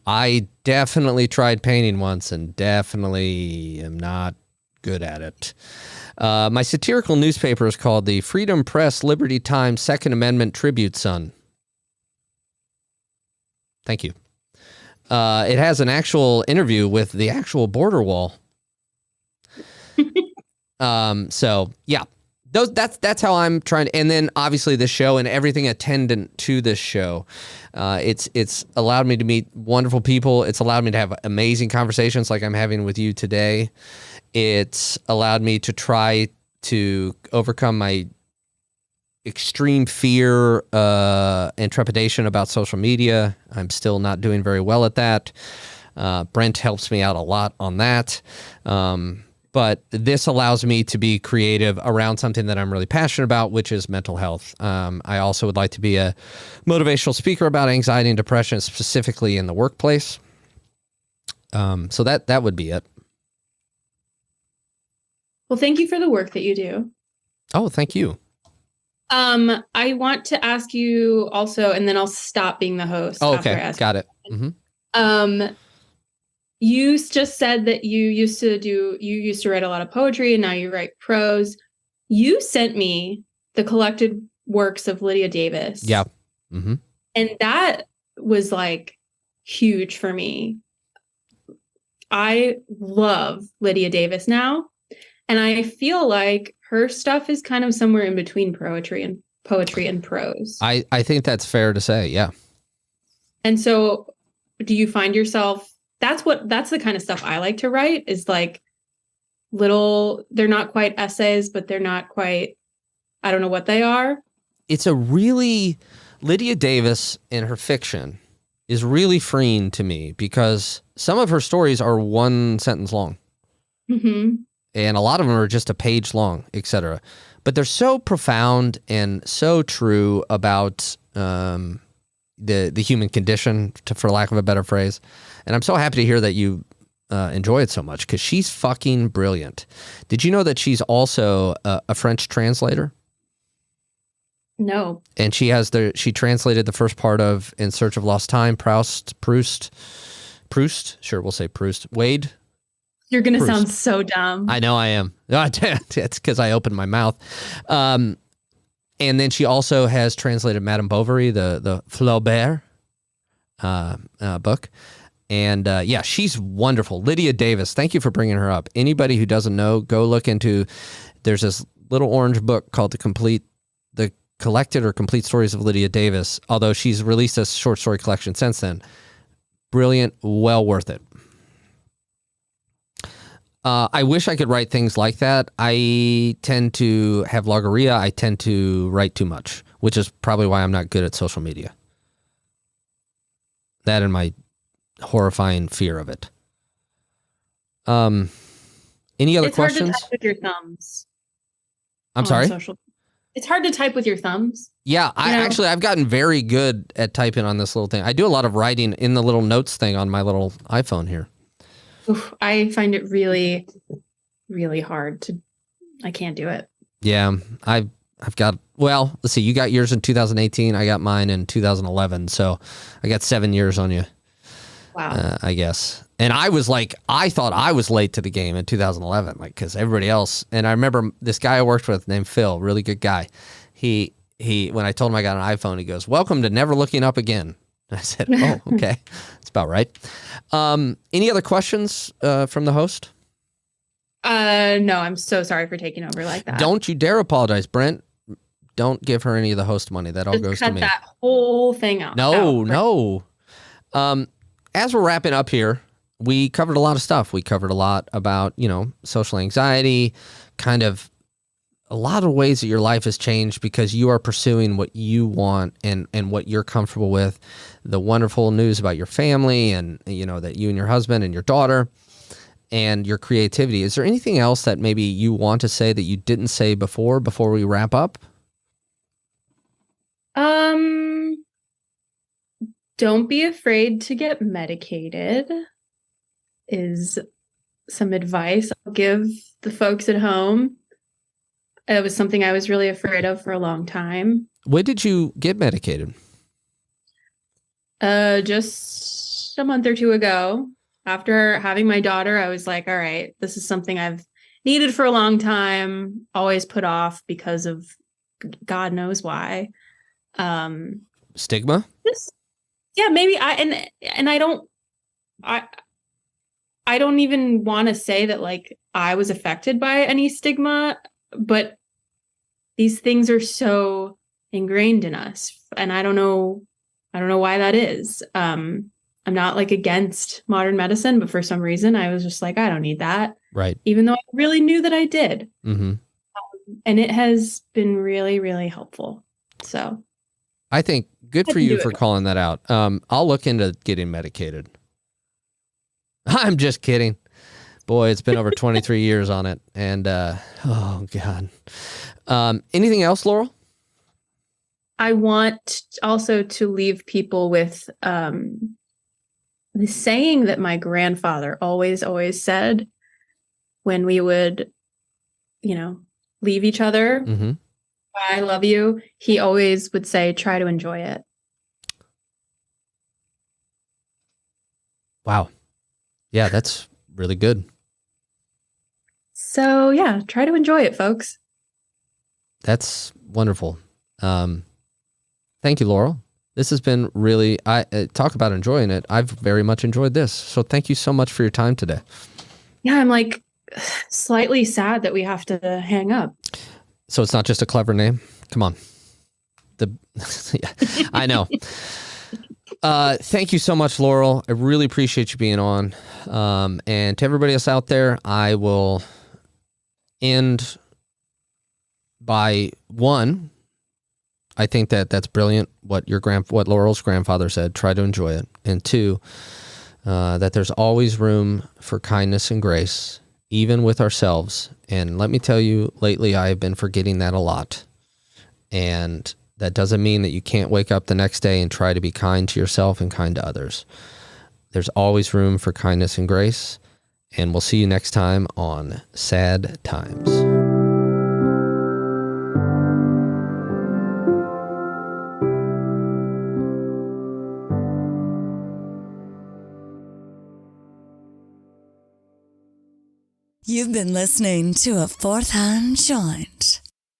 I definitely tried painting once and definitely am not good at it. My satirical newspaper is called the Freedom Press Liberty Times Second Amendment Tribute Sun. Thank you. It has an actual interview with the actual border wall. So yeah, that's how I'm trying to, and then obviously the show and everything attendant to this show. It's allowed me to meet wonderful people. It's allowed me to have amazing conversations like I'm having with you today. It's allowed me to try to overcome my extreme fear and trepidation about social media. I'm still not doing very well at that. Brent helps me out a lot on that. But this allows me to be creative around something that I'm really passionate about, which is mental health. I also would like to be a motivational speaker about anxiety and depression, specifically in the workplace. So that would be it. Well, thank you for the work that you do. Oh, thank you. I want to ask you also, and then I'll stop being the host. Oh, okay. Got it. Mm-hmm. You just said that you used to write a lot of poetry and now you write prose. You sent me the collected works of Lydia Davis. Yeah. Mm-hmm. And that was like huge for me. I love Lydia Davis now. And I feel like her stuff is kind of somewhere in between poetry and prose. I think that's fair to say. Yeah. And so do you find yourself, that's the kind of stuff I like to write, is like they're not quite essays, but they're not quite, I don't know what they are. It's Lydia Davis in her fiction is really freeing to me because some of her stories are one sentence long. Mm-hmm. And a lot of them are just a page long, etc. But they're so profound and so true about the human condition, for lack of a better phrase. And I'm so happy to hear that you enjoy it so much because she's fucking brilliant. Did you know that she's also a French translator? No. And she translated the first part of In Search of Lost Time, Proust. Sure, we'll say Proust. Wade. You're going to sound so dumb. I know I am. It's because I opened my mouth. And then she also has translated Madame Bovary, the Flaubert book. And yeah, she's wonderful. Lydia Davis, thank you for bringing her up. Anybody who doesn't know, go look into, there's this little orange book called the Collected or Complete Stories of Lydia Davis, although she's released a short story collection since then. Brilliant, well worth it. I wish I could write things like that. I tend to have logorrhea. I tend to write too much, which is probably why I'm not good at social media. That and my horrifying fear of it. Any other questions? Hard to type with your thumbs. I'm sorry? It's hard to type with your thumbs. Yeah, I've gotten very good at typing on this little thing. I do a lot of writing in the little notes thing on my little iPhone here. Oof, I find it really, really hard I can't do it. Yeah, I've got, well, let's see, you got yours in 2018. I got mine in 2011. So I got 7 years on you. Wow. I guess. And I thought I was late to the game in 2011, like, because everybody else. And I remember this guy I worked with named Phil, really good guy. He when I told him I got an iPhone, he goes, "Welcome to never looking up again." I said, "Oh, okay, that's about right." Any other questions from the host? No, I'm so sorry for taking over like that. Don't you dare apologize, Brent. Don't give her any of the host money. That all Just goes cut to me. that whole thing out. No. As we're wrapping up here, we covered a lot of stuff. We covered a lot about, social anxiety, kind of a lot of ways that your life has changed because you are pursuing what you want and what you're comfortable with. The wonderful news about your family and, that you and your husband and your daughter and your creativity. Is there anything else that maybe you want to say that you didn't say before we wrap up? Don't be afraid to get medicated is some advice I'll give the folks at home. It was something I was really afraid of for a long time. When did you get medicated? Just a month or two ago. After having my daughter, I was like, all right, this is something I've needed for a long time, always put off because of God knows why. Stigma? Maybe I don't even want to say that like I was affected by any stigma, but these things are so ingrained in us, and I don't know why that is. I'm not like against modern medicine, but for some reason I was just like, I don't need that. Right. Even though I really knew that I did. Mm-hmm. And it has been really, really helpful. So I think good for you for calling that out. I'll look into getting medicated. I'm just kidding. Boy, it's been over 23 years on it. And, oh God. Anything else, Laurel? I want also to leave people with the saying that my grandfather always said when we would, leave each other. Mm-hmm. I love you. He always would say, try to enjoy it. Wow. Yeah, that's really good. So yeah, try to enjoy it, folks. That's wonderful. Thank you, Laurel. This has been really, talk about enjoying it. I've very much enjoyed this. So thank you so much for your time today. Yeah, I'm like slightly sad that we have to hang up. So it's not just a clever name? Come on. I know. Thank you so much, Laurel. I really appreciate you being on. And to everybody else out there, I will end by one. I think that's brilliant. What Laurel's grandfather said. Try to enjoy it. And two, that there's always room for kindness and grace, even with ourselves. And let me tell you, lately I have been forgetting that a lot. And that doesn't mean that you can't wake up the next day and try to be kind to yourself and kind to others. There's always room for kindness and grace. And we'll see you next time on Sad Times. You've been listening to A Fourth Hand Joint.